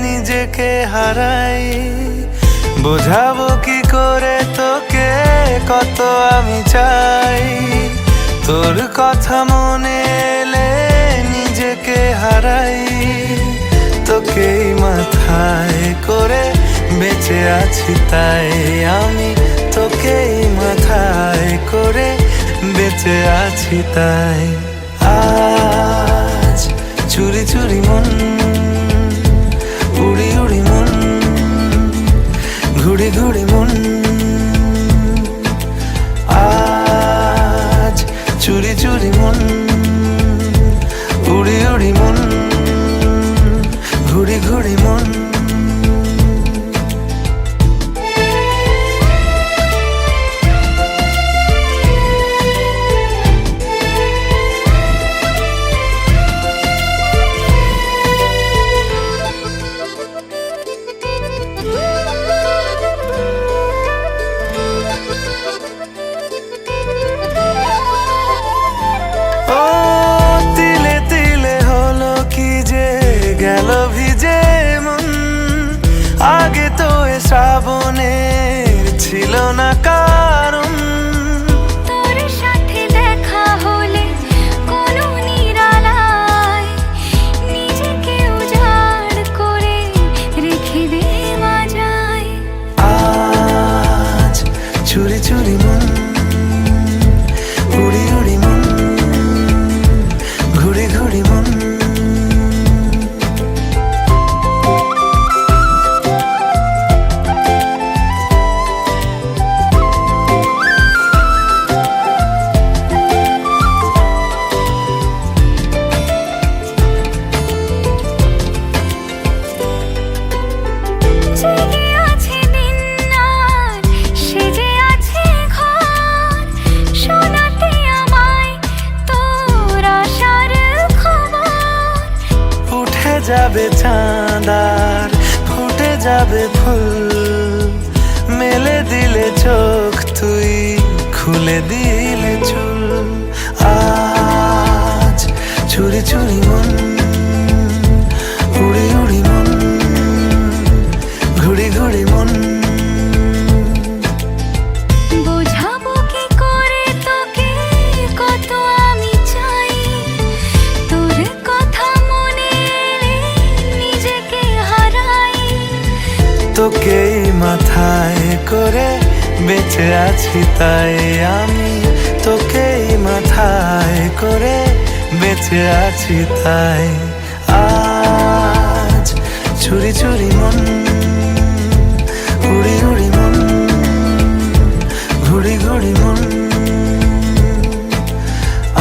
নিজেকে হারাই বোঝাবো কি করে তোকে কত আমি চাই তোর কথা মনে এলে নিজেকে হারাই তোকেই মাথায় করে বেঁচে আছি তাই আমি তোকেই মাথায় করে বেঁচে আছি তাই আজ চুরি চুরি মন উড়ি উড়ি মন ঘুড়ি ঘুড়ি মন আজ চুরি চুরি মন উড়ি উড়ি মন ঘুড়ি ঘুড়ি মন আগে তো এ শ্রাবণের ছিল না কারণ তোর সাথে দেখা হলে কোনো নিরালায় নিজেকে উজাড় করে রেখে দে মাঝায় আজ চুরি চুরি মন উড়ি উড়ি মন ঘুড়ি ঘুড়ি মন যাবে চাঁদার ফুটে যাবে ফুল মেলে দিলে চোখ তুই খুলে দিলে চুল আজ চুরি চুরি মন উড়ি উড়ি মন ঘুড়ি ঘুড়ি মন বোঝাবো কি করে তোকে কত আমি চাই তোর কথা মনে এলে নিজেকে হারাই তোকেই মাথায় করে বেঁচে আছি তাই আমি তোকেই মাথায় করে বেঁচে আছি তাই আজ চুরি চুরি মন উড়ি উড়ি মন ঘুড়ি ঘুড়ি মন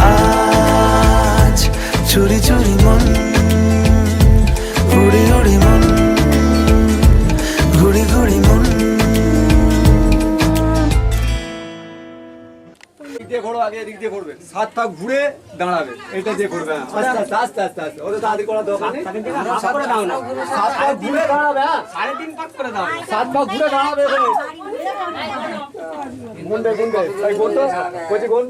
আজ চুরি চুরি মন উড়ি উড়ি মন ঘুড়ি ঘুড়ি মন দিয়ে ঘোরো আগে এদিক দিয়ে ঘুরবে 7 পা ঘুরে দাঁড়াবে এটা দিয়ে ঘুরবে আস্তে আস্তে আস্তে আস্তে ওটা তাড়াতাড়ি করা দরকার নেই 7 করে দাও না 7 পা ঘুরে দাঁড়াবে 3.5 পাক করে দাও 7 পা ঘুরে দাঁড়াবে গুনবে এই গুন তো কোচে গুন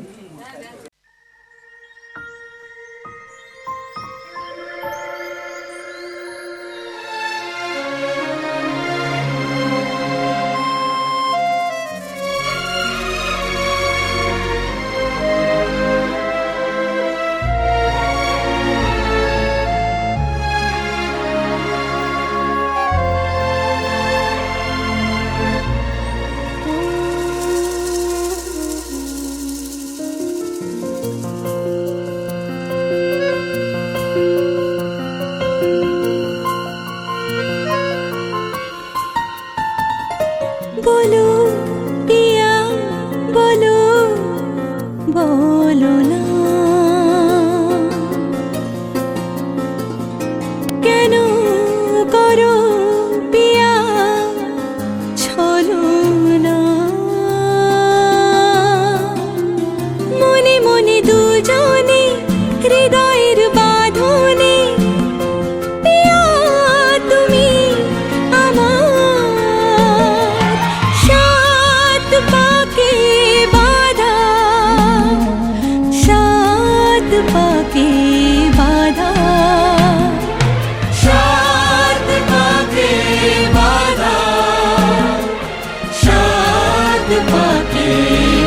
পাকে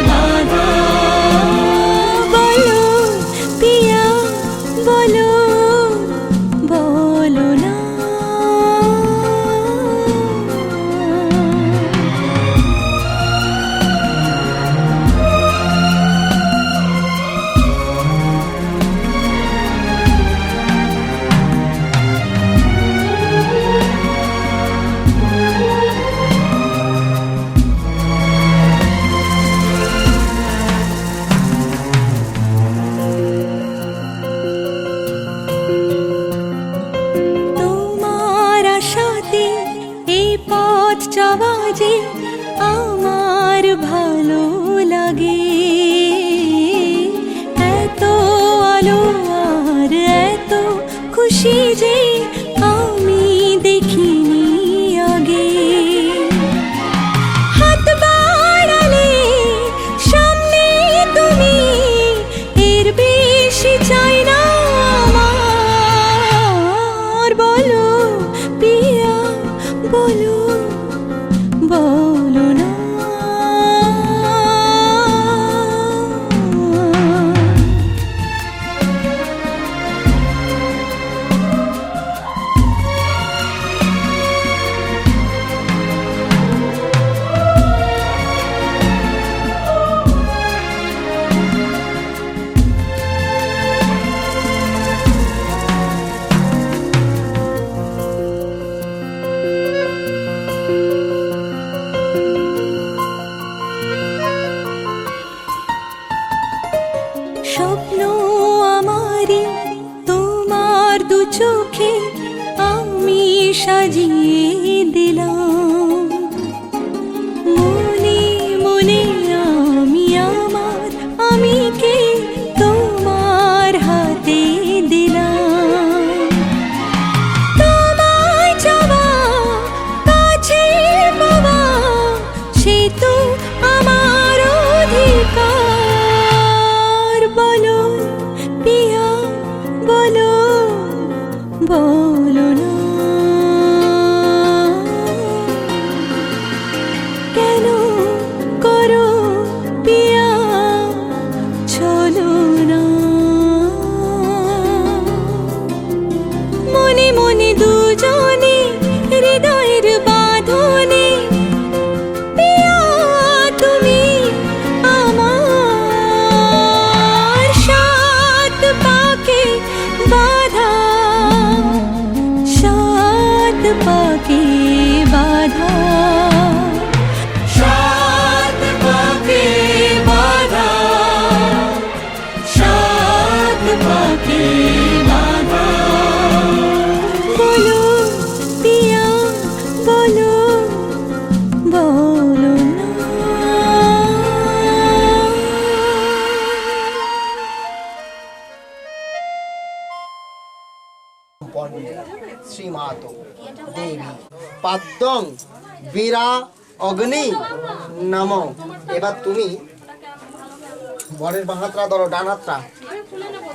বাঁধা বলো পিয়া বলো বলো না তোমার আশাতে এই পথ চলা যে আমার ভালো লাগে এত আলো আর এত খুশি যে আমি দেখিনি আগে হাত বাড়ালে সামনে তুমি এর বেশি চাই না আমার বলো পিয়া বলো বলো না স্বপ্ন আমারই তোমার দু চোখে আমি সাজিয়ে দিলাম মনে মনে আমি আমার আমিকে তোমার হাতে দিলাম তোমায় চাওয়া কাছে পাওয়া সে তো আমার অধিকার বলো পিয়া বলো বলো না কেন করো পিয়া চলো না মনে মনে দুজনে হৃদয়ের বাঁধনে পিয়া তুমি আমার সাত পাকে বাঁধা সাত পাকে বাঁধা সাত পাকে বাঁধা সাত পাকে বাঁধা বলো পিয়া বলো বলো না শ্রীমাতো দেবী পাদ্যং বীরা অগ্নি নম এবার তুমি বরের বাঁ হাতটা ধরো ডান হাতটা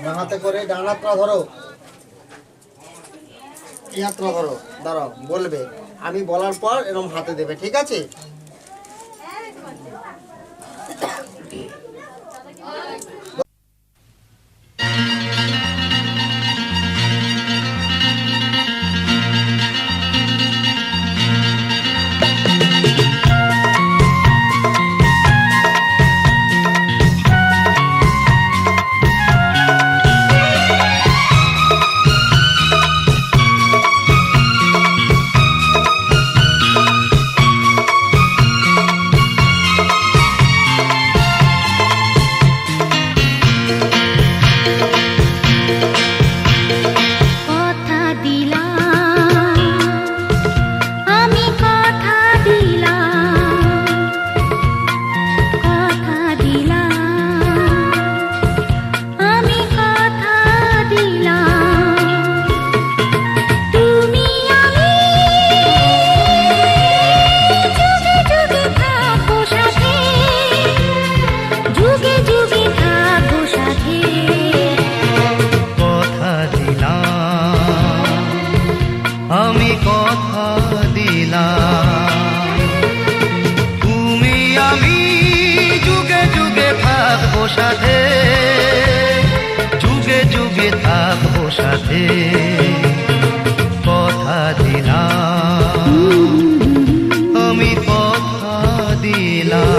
বাঁ হাতে করে ডান হাতটা ধরো এই হাতটা ধরো দাঁড়াও বলবে আমি বলার পর এরকম হাতে দেবে ঠিক আছে আমি যুগে যুগে থাকবো সাথে, যুগে যুগে থাকবো সাথে, কথা দিলাম, আমি কথা দিলাম।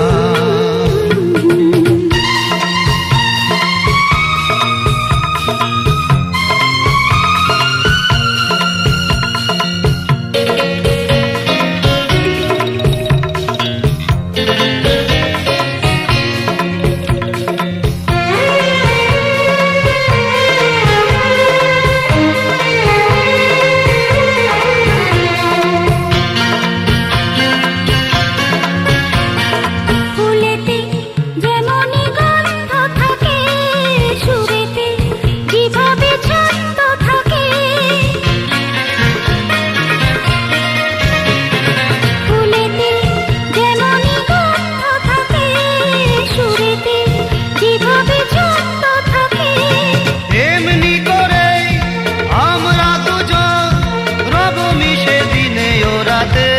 ফুলেতে যেমনই গন্ধ থাকে, সুরেতে যেভাবে ছন্দ থাকে, ফুলেতে যেমনই গন্ধ থাকে, সুরেতে যেভাবে ছন্দ থাকে, এমনি করে আমরা দুজন রব মিশে দিনে ও রাতে,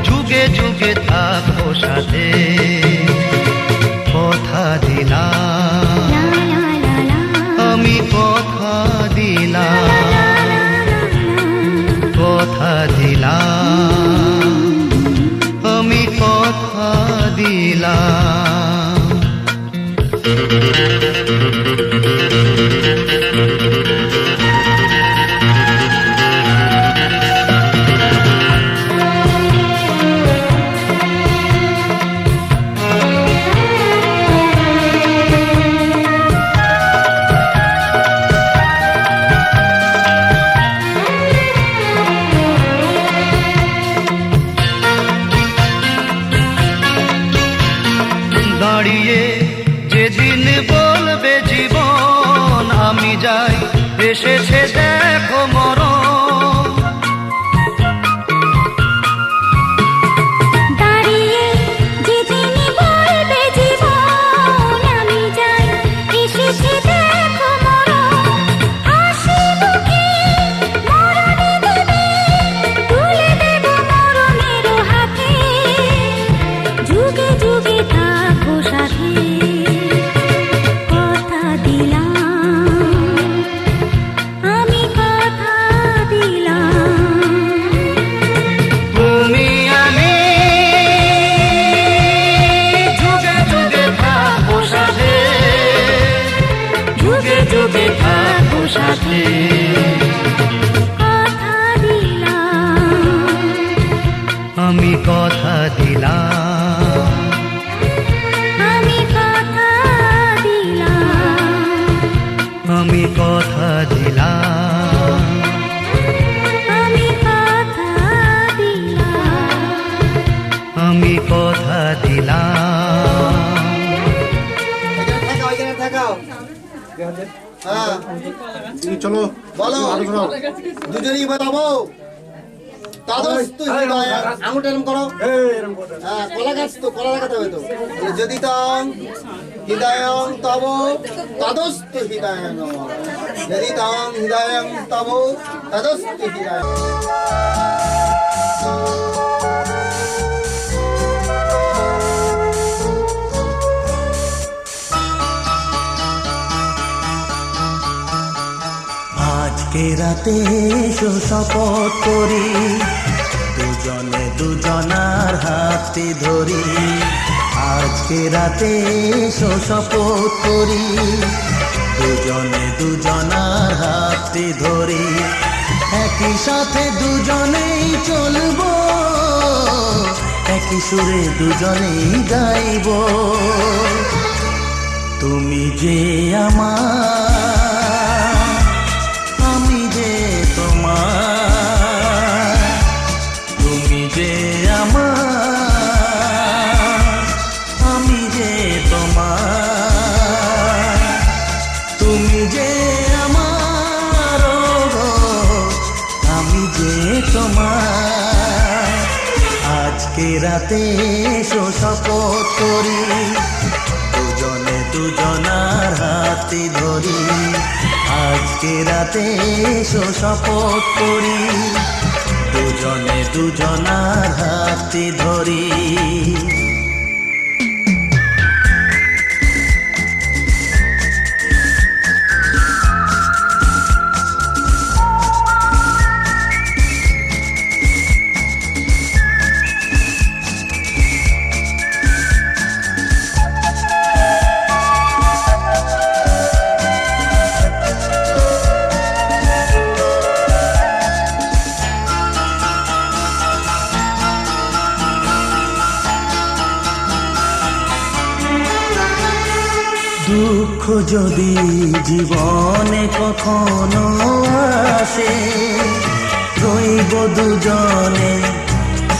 যুগে যুগে থাকবো সাথে, কথা দিলাম, আমি কথা দিলাম, কথা দিলাম, আমি কথা দিলাম। দাঁড়িয়ে যেদিন বলবে জীবন আমি যাই, এসেছে দেখো মরণ, দাঁড়িয়ে যেদিনই বলবে জীবন আমি যাই, এসেছে দেখো মরণ, হাসি মুখে মরণে দেবে, তুলে দেব মরণের হাতে, যুগে যুগে থাকবো সাথে, কথা দিলাম, আমি কথা দিলাম। তুমি আমি যুগে যুগে থাকবো সাথে, যুগে যুগে থাকবো সাথে, কথা দিলাম, আমি কথা দিলাম, আমি কথা দিলাম, আমি কথা দিলাম, আমি কথা দিলাম, আমি কথা দিলাম। এখানে থাকাও, হ্যাঁ চলো বলো, দুজনেই বাজাবো। তাদস্তু হৃদয়, আঙুলটা এরম করো, হ্যাঁ কলা গাছ তো, কলা দেখাতে হবে তো। যদি তং হৃদয়ং তব তাদস্তু হৃদয়, যদি তং হৃদয়ং তব তাদস্তু হৃদয়। আজকে রাতে এসো শপথ করি, দুজনে দুজনার হাতটি ধরি, আজকে রাতে এসো শপথ করি, দুজনে দুজনার হাতটি ধরি, একই সাথে দুজনেই চলবো, একই সুরে দুজনেই গাইব, তুমি যে আমার, আমি যে তোমার, তুমি যে আমার, আমি যে তোমার, তুমি যে আমার, আমি যে তোমার। আজকে রাতে এসো শপথ করি, দুজনে দুজনার হাতটি ধরি, আজকে রাতে এসো শপথ করি, দুজনে দুজনার হাতে ধরি। দুঃখ যদি জীবনে কখনো আসে, রইব দুজনে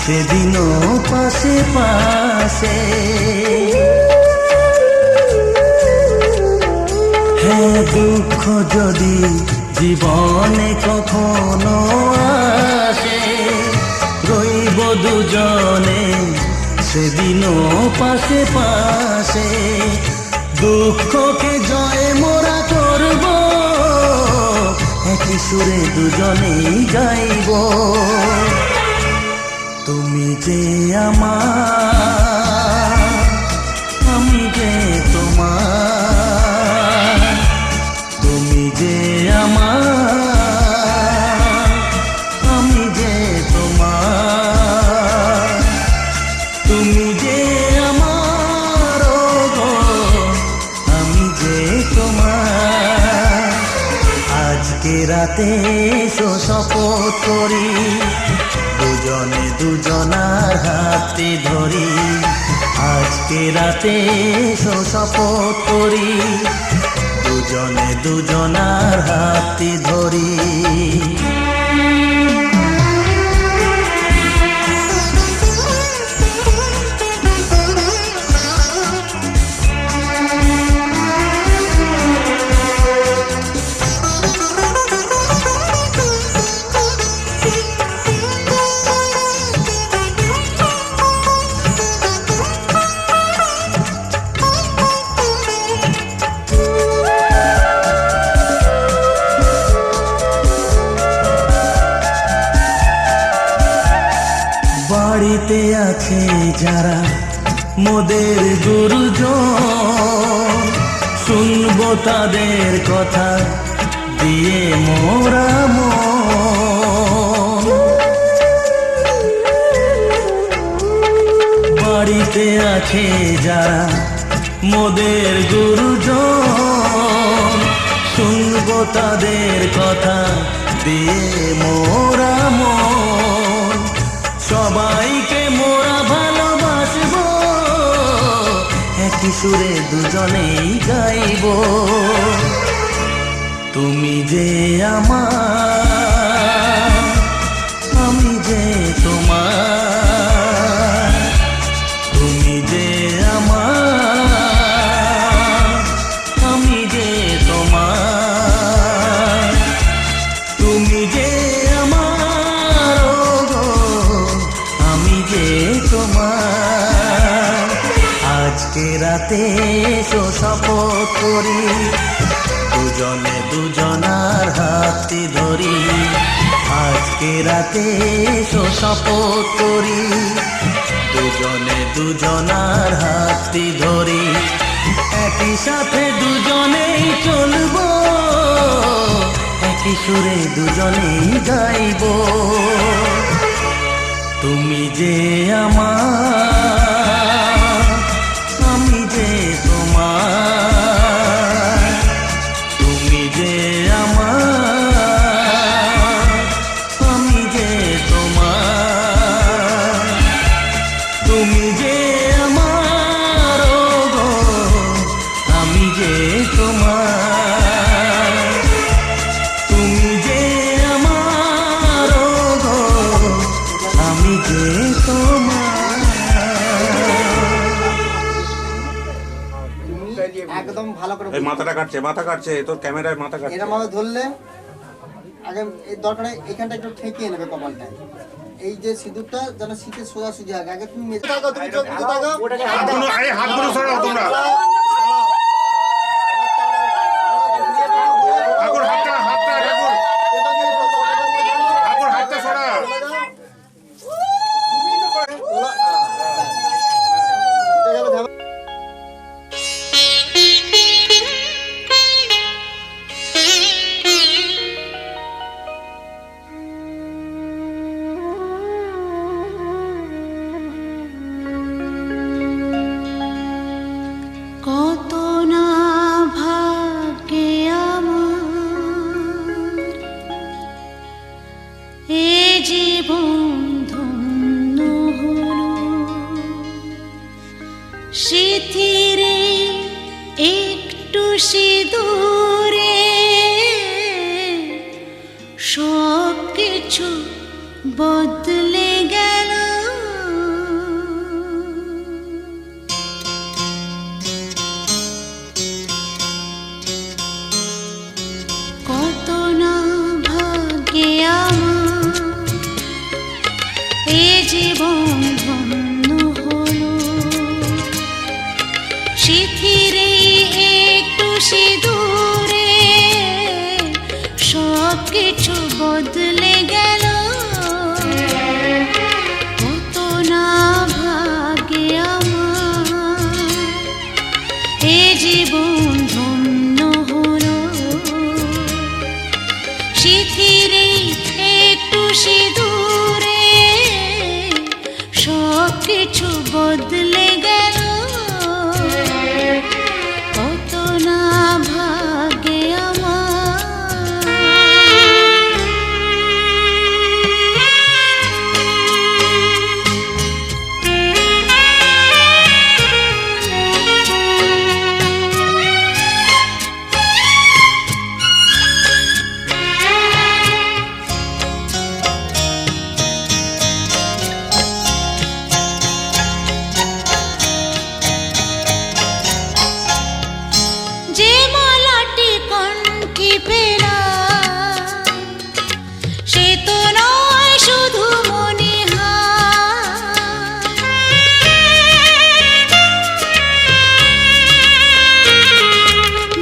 সেদিনও পাশে পাশে। হ্যাঁ, দুঃখ যদি জীবনে কখনো আসে, রইব দুজনে সেদিনও পাশে পাশে। দুঃখকে জয় মোরা করব, একই সুরে দুজনেই গাইব। তুমি যে আমার, আমি যে তোমার। তুমি যে আমার, আমি যে তোমার। তুমি যে আমার, গো আমি যে তোমার। আজকে রাতে এসো শপথ করি, দুজনে দুজনার হাতে ধরি। আজকে রাতে এসো শপথ করি, দুজনে দুজনার হাতে ধরি। বাড়িতে আছে যারা মোদের গুরুজন, শুনবো তাদের কথা দিয়ে মোরা মন। বাড়িতে আছে যারা মোদের গুরুজন, শুনবো তাদের কথা দিয়ে মোরা মন। সবাইকে মোরা ভালোবাসবো, একই সুরে দুজনেই গাইব। তুমি যে আমার, আমি যে তোমার। তুমি যে আমার, আমি যে তোমার। তুমি যে আমার, গো আমি যে তোমার। আজকে রাতে এসো শপথ করি, দুজনে দুজনার হাতে ধরি। আজকে রাতে এসো শপথ করি, দুজনে দুজনার হাতে ধরি। একই সাথে দুজনেই চলবো, একই সুরে দুজনেই গাইব। তুমি যে আমার, আমি যে তোমার। তুমি যে আমার, আমি যে তোমার। তুমি যে আমার, গো আমি যে তোমার। তুমি যে আমার, গো আমি যে তোমার। একদম ভালো করে এই মাথাটা কাটছে, মাথা কাটছে, তোর ক্যামেরায় মাথা কাটছে। এরা মাথা ধরলে আগে এই দরকারে এখানটা একটু ঠেকিয়ে নেবে কপালটা। এই যে সিঁদুরটা যেন শীতে সোজাসুজি আগে আগে তুমি মেঝে থাকো, তুমি চোখ বুজে থাকো। হাতগুলো, আরে হাতগুলো সরাও তোমরা। ঠাকুর হাতটা, হাতটা ঠাকুর, ঠাকুর হাতটা সরা। সিথিরে একটু সিঁদুরে সব কিছু বদলে গেল। কত না ভাগ্যে আমার এ জীবন ধন্য হলো। সিথিরে একটু সিঁদুরে সব কিছু বদলে গেল। কত না ভাগ্যে আমার এ জীবন ধন্য হলো। সিথিরে একটু সিঁদুরে সব কিছু বদলে গেল। কত না ভাগ্যে যে মালাটি কণ্ঠে পেলাম সে তো নয় শুধু মনে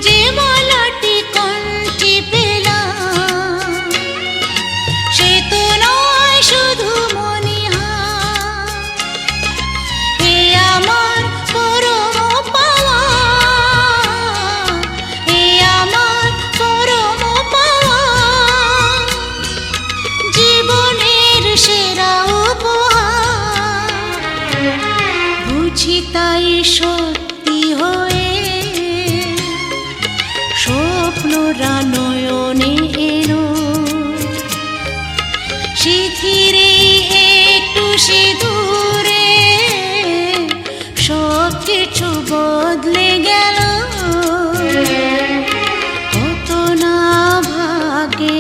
যে মালাটি কণ্ঠে পেলাম সে তো নয় শুধু মনে এ আমার পরম পাওয়া। এ আমার পরম পাওয়া জীবনের সেরা উপহার। বুঝি তাই সত্যি হয়ে স্বপ্নরা নয়নে এলো। সিথিরে একটু সিঁদুরে সব কিছু বদলে গেল। কত না ভাগ্যে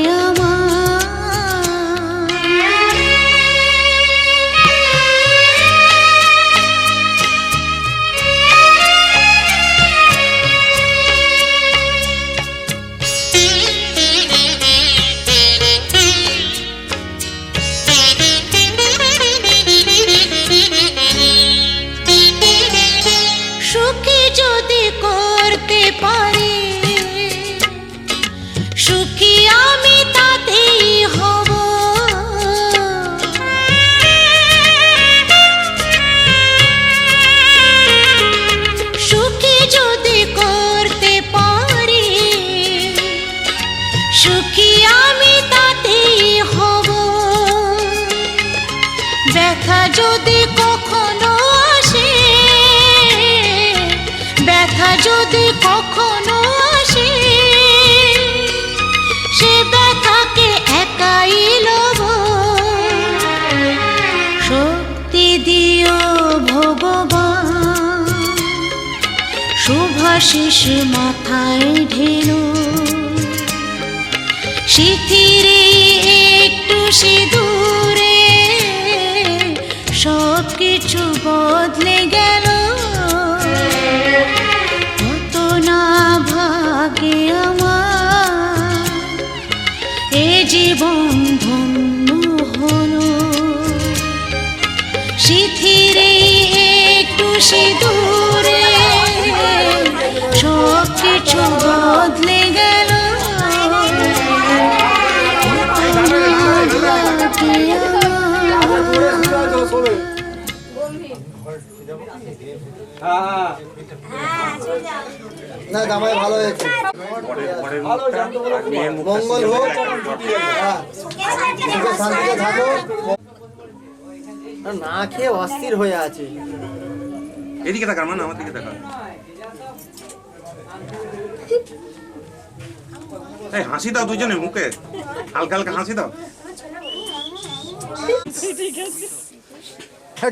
সুখী যদি করতে পারি সুখী আমি তাতেই হব। সুখী যদি করতে পারি সুখী আমি তাতেই হব। ব্যথা যদি কখনো আসে ব্যথা যদি কখনো আসে সে ব্যথাকে একাই লব। শক্তি দিও ভগবান শুভাশিস মাথায় ঢেলো। সিথিরে একটু সিঁদুরে সব কিছু বদলে গেল। কত না ভাগ্যে আমার এ জীবন ধন্য হলো। সিথিরে একটু সিঁদুরে সব কিছু বদলে গেল। না জামাই ভালো হয়েছে। মঙ্গল হোক। হ্যাঁ, সুখে শান্তিতে থাকো। না খেয়ে অস্থির হয়ে আছে। এদিকে তাকান মানে আমার দিকে তাকান। এই হাসি দাও দুজনে মুখে, হালকা হালকা হাসি দাও।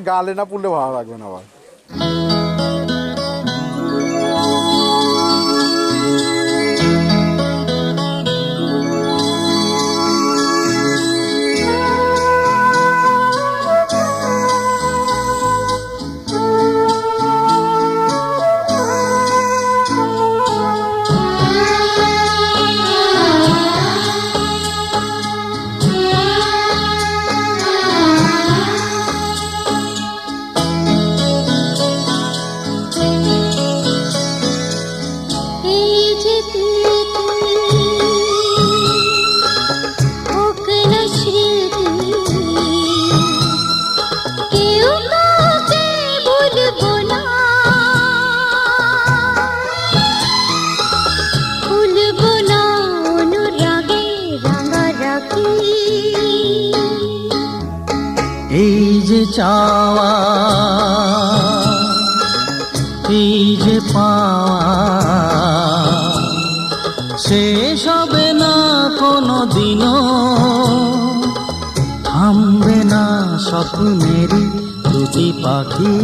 গালে না পুড়লে ভালো লাগবে না আবার। এই যে পাওয়া শেষ হবে না কোনো দিনও, থামবে না স্বপ্নেরই দুটি পাখি।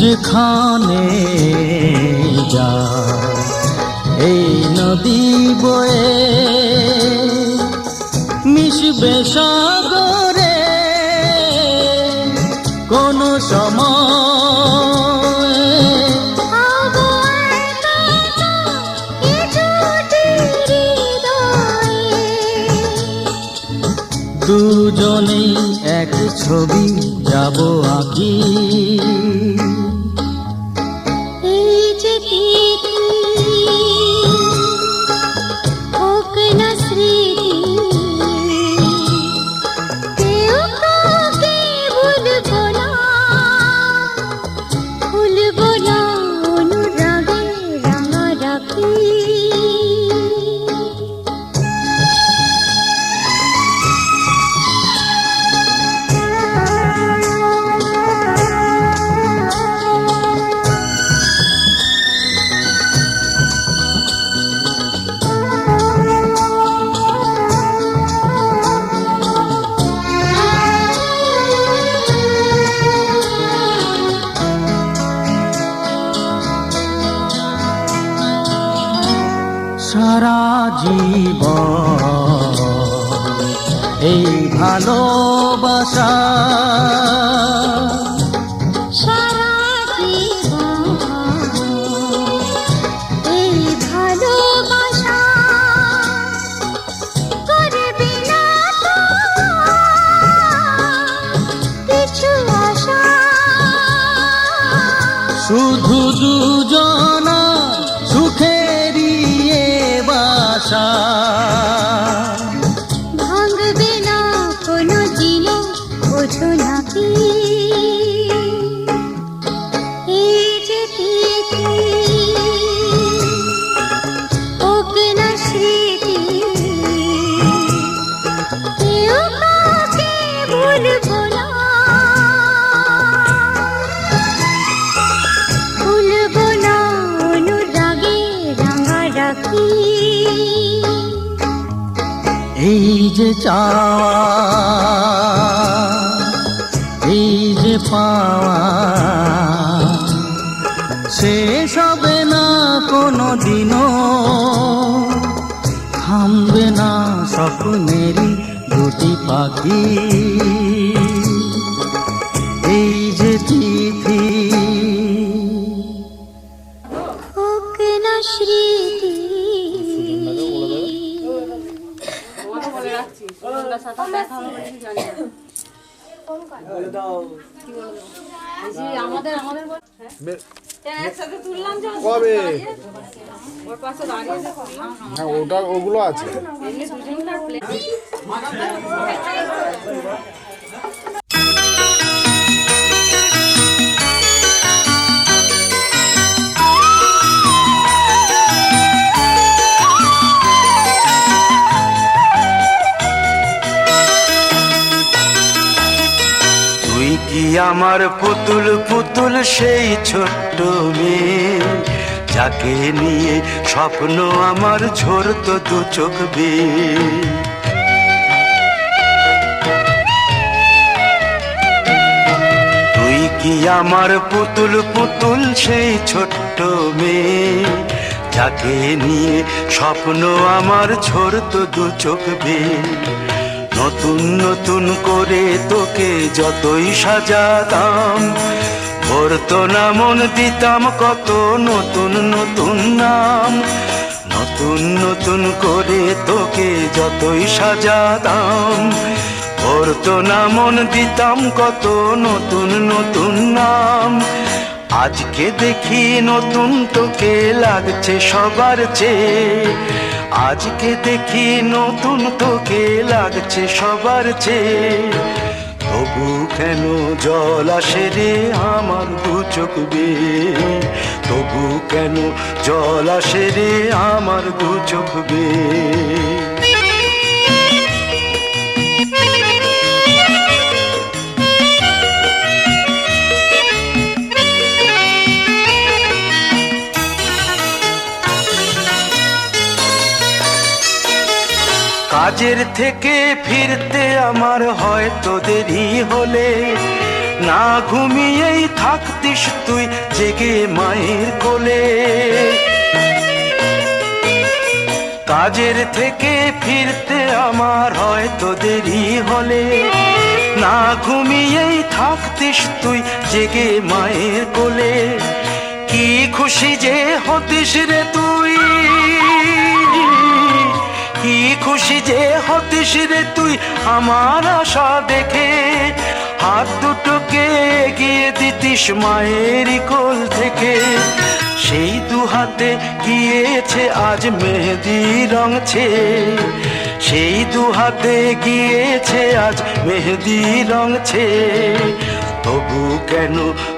যেখানে যা এই নদী বয়ে মিশবে সাগরে কোন সময়, দুজনেই এক ছবি যাব আঁকি। সারা জীবন এই ভালোবাসা, সারা জীবন এই ভালোবাসা করবে না তো কিছু আশা, শুধু দুজনা সুখেরই এ বাসা। ভাঙবে না কোনো দিনও ওঠো নাকি এই যে তিথি, হোক না স্মৃতি, কেউ কাউকে ভুলবো না, ভুলবো না অনুরাগে রাঙা রাখি। এই যে চাওয়া এই যে পাওয়া শেষ হবে না কোনো দিনও, থামবে না স্বপ্নেরই দুটি পাখি। এই যে তিথি হোক না স্মৃতি, কবে? হ্যাঁ ওগুলো আছে। তুই কি আমার পুতুল পুতুল সেই ছোট্ট মেয়ে, যাকে নিয়ে স্বপ্ন আমার ঝরতো দু চোখ বেয়ে। তুই কি আমার পুতুল পুতুল সেই ছোট্ট মেয়ে, যাকে নিয়ে স্বপ্ন আমার ঝরতো দু চোখ বেয়ে। নতুন নতুন করে তোকে যতই সাজাতাম, ভরতো না মন দিতাম কত নতুন নতুন নাম। নতুন নতুন করে তোকে যতই সাজাতাম, ধরতো না মন দিতাম কত নতুন নতুন নাম, আজকে দেখি নতুন তোকে লাগছে সবার চেয়ে, আজকে দেখি নতুন তোকে লাগছে সবার চেয়ে। তবু কেন জল আসে রে আমার দু চোখ বেয়ে, তবু কেন জল আসে রে আমার দু চোখ বেয়ে। কাজের থেকে ফিরতে আমার হয়তো দেরি হলে, না ঘুমিয়েই থাকতিস তুই জেগে মায়ের কোলে। কাজের থেকে ফিরতে আমার হয়তো দেরি হলে, না ঘুমিয়েই থাকতিস তুই জেগে মায়ের কোলে। কি খুশি যে হতিস রে তুই, কি খুশি যে হতিস রে তুই আমার আশা দেখে, হাত দুটোকে এগিয়ে দিতিস মায়ের কোল থেকে। সেই দু হাতে গিয়েছে আজ মেহেদি রং ছেয়ে, সেই দু হাতে গিয়েছে আজ মেহেদি রং ছেয়ে। তবু কেন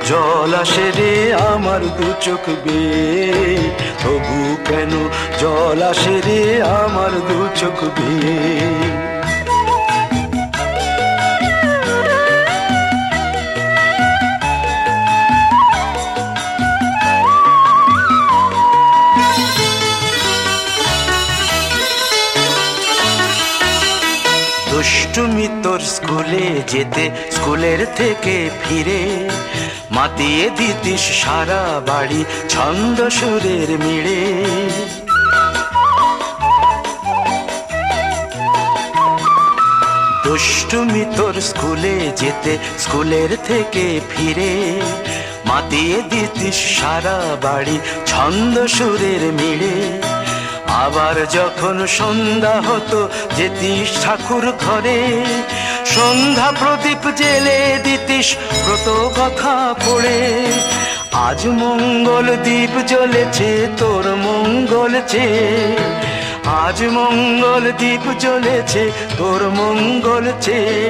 জল আসে রে আমার দু চোখ বেয়ে, তবু কেন জল আসে রে আমার দু চোখ বেয়ে। দুষ্টুমি তোর স্কুলে যেতে, স্কুলের থেকে ফিরে মাতিয়ে দিতিস সারা বাড়ি ছন্দ সুরের মিড়ে। দুষ্টুমি তোর স্কুলে যেতে, স্কুলের থেকে ফিরে মাতিয়ে দিতিস সারা বাড়ি ছন্দ সুরের মিড়ে। আবার যখন সন্ধ্যা হতো যেতিস ঠাকুর ঘরে, সন্ধ্যা প্রদীপ জেলে দিতিস ব্রত কথা পড়ে। আজ মঙ্গল দ্বীপ জ্বলেছে তোর মঙ্গল চেয়ে, আজ মঙ্গল দ্বীপ জ্বলেছে তোর মঙ্গল চেয়ে।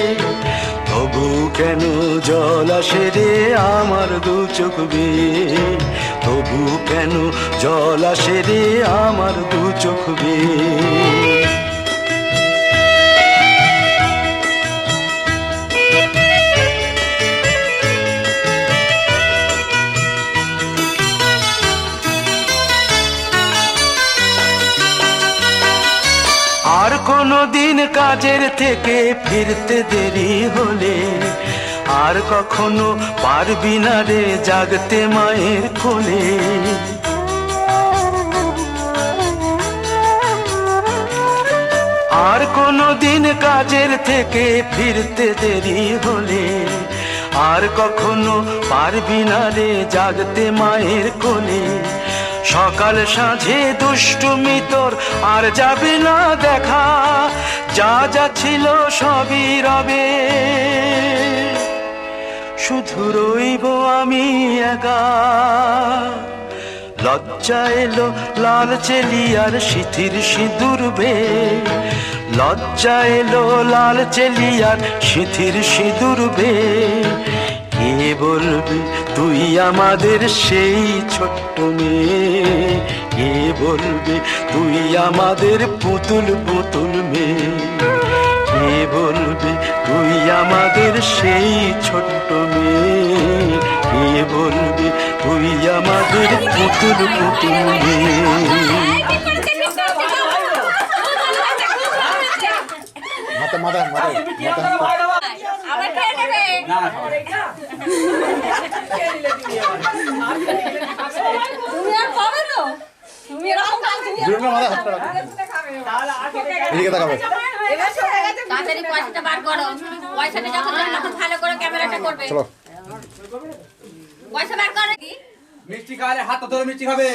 তবু কেন জল আসে রে আমার দু চোখ বেয়ে, তবু কেন জল আসে রে আমার দু চোখ বেয়ে। আর কোনো দিন কাজের থেকে ফিরতে দেরি হলে, আর কখনো পারবি না রে জাগতে মায়ের কোলে। আর কোনো দিন কাজের থেকে ফিরতে দেরি হলে, আর কখনো পারবি না রে জাগতে মায়ের কোলে। সকাল সাঁঝে দুষ্টুমি তোর আর যাবে না দেখা, যা যা ছিল সবই রবে, শুধু রইব আমি একা। লজ্জা এলো লাল চেলিয়ার সিথির সিঁদুর বে, লজ্জা এলো লাল চেলিয়ার সিথির সিঁদুর বে। কে বলবে তুই আমাদের সেই ছোট্ট মেয়ে, কে বলবে তুই আমাদের পুতুল পুতুল মেয়ে, কে বলবে তুই আমাদের সেই ছোট্ট মেয়ে, কে বলবে তুই আমাদের পুতুল পুতুল মেয়ে। মাথা মাথা মাথা তুমি আর পাবে তো, তুমি এরকম এদিকে তাকাবে। তাড়াতাড়ি পয়সাটা বার করো, পয়সাটা যখন তখন ভালো করে ক্যামেরাটা করবে। চলো পয়সা বার করো। মিষ্টি খাওয়ালে হাত ধরে মিষ্টি খাবে।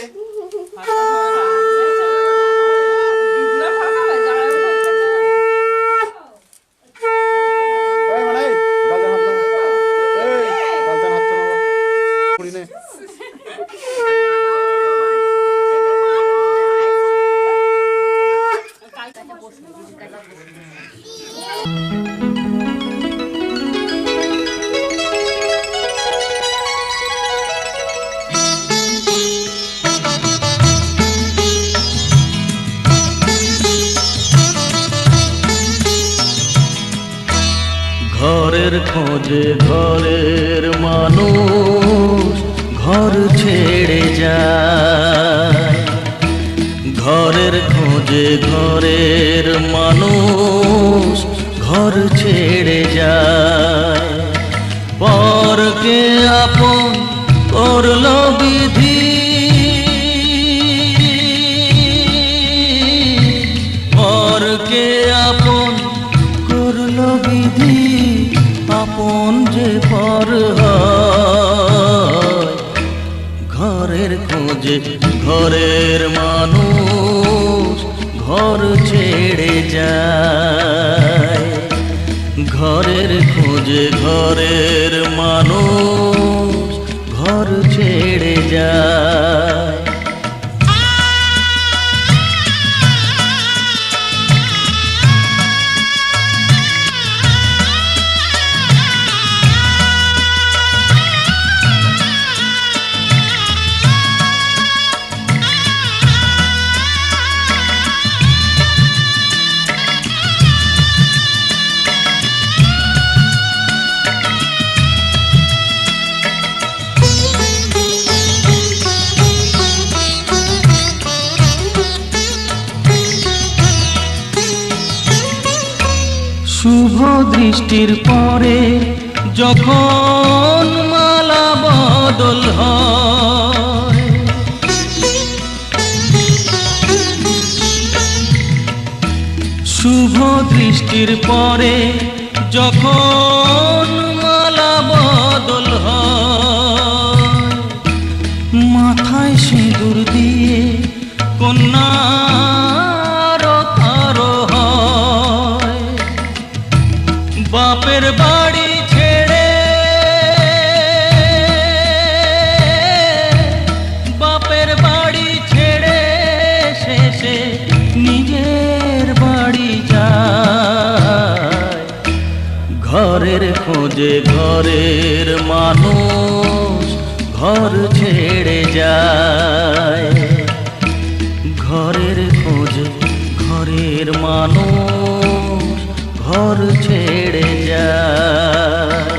খোঁজে ঘরের মানুষ ঘর ছেড়ে যায়, ঘরের খোঁজে ঘরের মানুষ ঘর ছেড়ে যায়। পরকে আপন করলো বিধি, পরকে আপন করলো বিধি, আপন যে পর হয়। ঘরের খোঁজে ঘরের মানুষ ঘর ছেড়ে যায়, ঘরের খোঁজে ঘরের মানুষ ঘর ছেড়ে যায়। শুভ দৃষ্টির পরে যখন মালা বদল হয়, শুভ দৃষ্টির পরে যখন মালা বদল হয়, মাথায় সিঁদুর দিয়ে কন্যার কারো হয়। বাপের বাড়ি ছেড়ে, বাপের বাড়ি ছেড়ে শেষে নিজের বাড়ি যায়। ঘরের খোঁজে ঘরের মানুষ ঘর ছেড়ে যায়, ঘরের খোঁজে ঘরের মানুষ ঘর ছেড়ে যায়।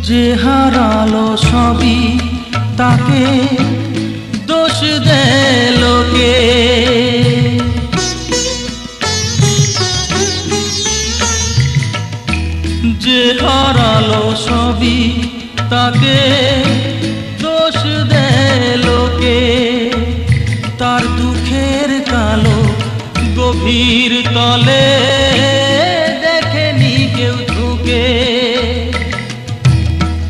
যে হারালো সবই তাকে দোষ দেয় লোকে, যে হারালো সবই তাকে দোষ দেয় লোকে। তার দুঃখের কালো গভীর তলে দেখেনি কেউ ঝুঁকে,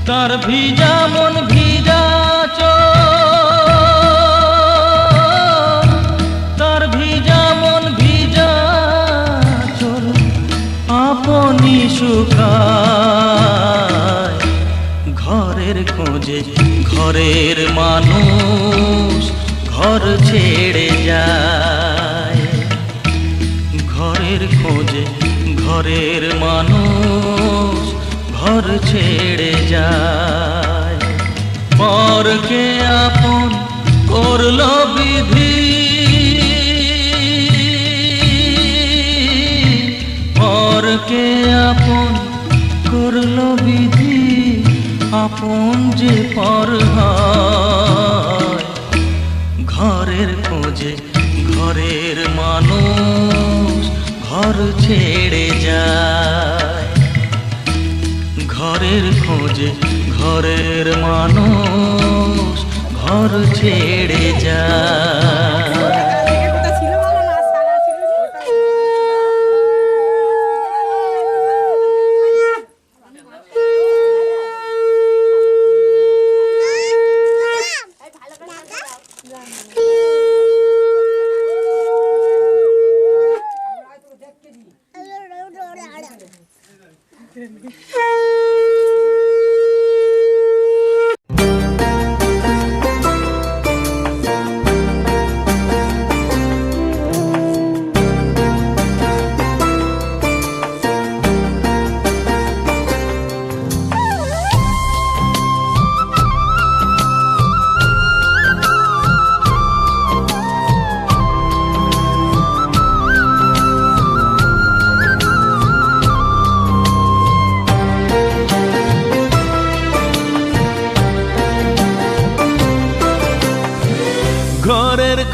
তার ভিজা মন ভিজা চোখ, তার ভিজা মন ভিজা চোখ আপনি শুকায়। ঘরের খোঁজে ঘরের মানুষ ঘর ছেড়ে যায়, ঘরের খোঁজে ঘরের মানুষ ঘর ছেড়ে যায়। পরকে আপন করলো বিধি, পরকে আপন করলো বিধি, আপন যে পর হয়। ঘরের খোঁজে ঘরের মানুষ ঘর ছেড়ে যায়, ঘরের খোঁজে ঘরের মানুষ ঘর ছেড়ে যায়। ঘরের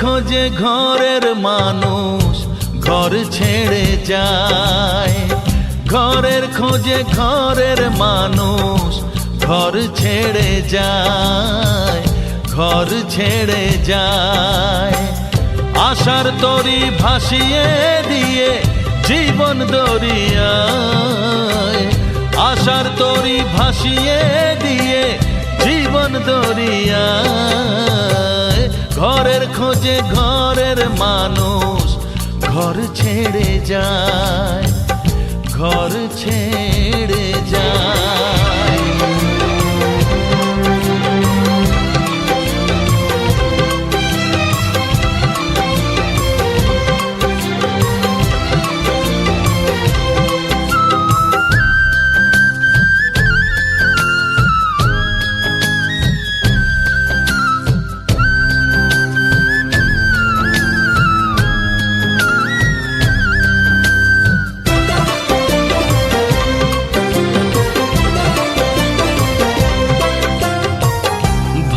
খোঁজে ঘরের মানুষ ঘর ছেড়ে যায়, ঘরের খোঁজে ঘরের মানুষ ঘর ছেড়ে যায়, ঘর ছেড়ে যায়। আশার তরি ভাসিয়ে দিয়ে জীবন দরিয়ায়, আশার তরি ভাসিয়ে দিয়ে জীবন দরিয়ায়। ঘরের খোঁজে ঘরের মানুষ ঘর ছেড়ে যায়, ঘর ছেড়ে যায়।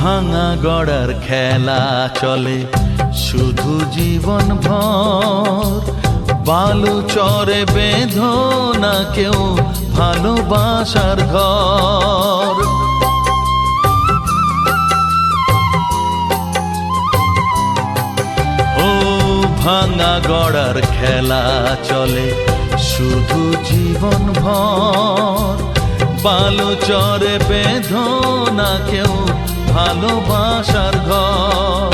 ভাঙা গড়ার খেলা চলে শুধু জীবন ভর, বালু চরে বেঁধো না কেউ ভালোবাসার ঘর। ও ভাঙা গড়ার খেলা চলে শুধু জীবন ভর, বালু চরে বেঁধো না কেউ ভালোবাসার ঘর।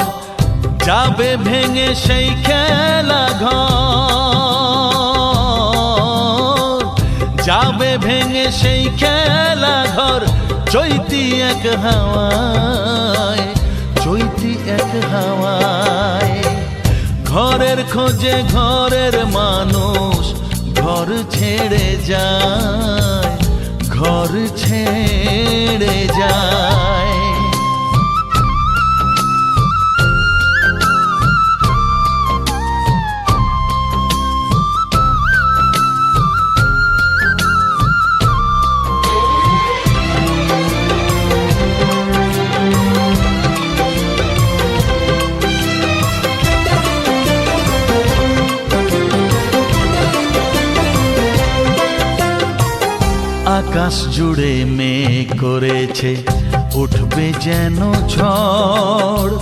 যাবে ভেঙে সেই খেলা ঘর, যাবে ভেঙে সেই খেলা ঘর। চৈতি এক হাওয়ায়, চৈতি এক হাওয়ায়। ঘরের খোঁজে ঘরের মানুষ ঘর ছেড়ে যায়, ঘর ছেড়ে যায়। আকাশ জুড়ে মেঘ করেছে উঠবে যেন ঝড়,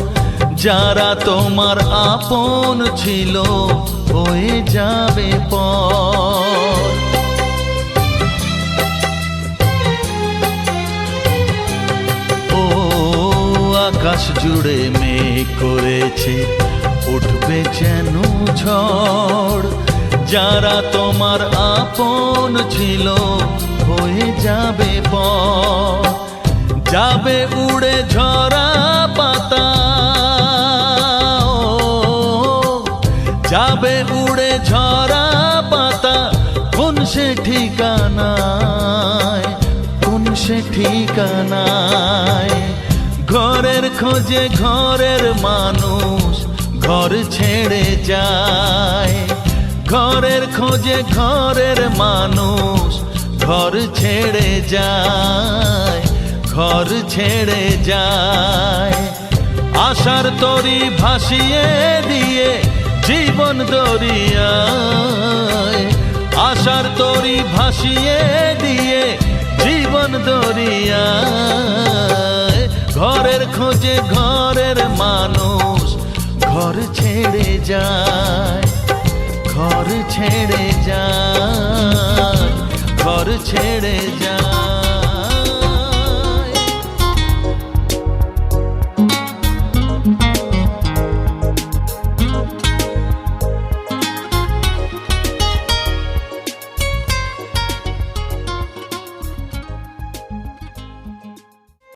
যারা তোমার আপন ছিল হয়ে যাবে পর। ও আকাশ জুড়ে মেঘ করেছে উঠবে যেন ঝড়, যারা তোমার আপন ছিল হয়ে যাবে পর। যাবে উড়ে ঝরা পাতা, যাবে উড়ে ঝরা পাতা। কোন সে ঠিকানায়, কোন সে ঠিকানায়। ঘরের খোঁজে ঘরের মানুষ ঘর ছেড়ে যায়, ঘরের খোঁজে ঘরের মানুষ ঘর ছেড়ে যায়, ঘর ছেড়ে যায়। আশার তরি ভাসিয়ে দিয়ে জীবন দরিয়ায়, আশার তরি ভাসিয়ে দিয়ে জীবন দরিয়ায়। ঘরের খোঁজে ঘরের মানুষ ঘর ছেড়ে যায়, ঘর ছেড়ে যায়, ঘর ছেড়ে যায়।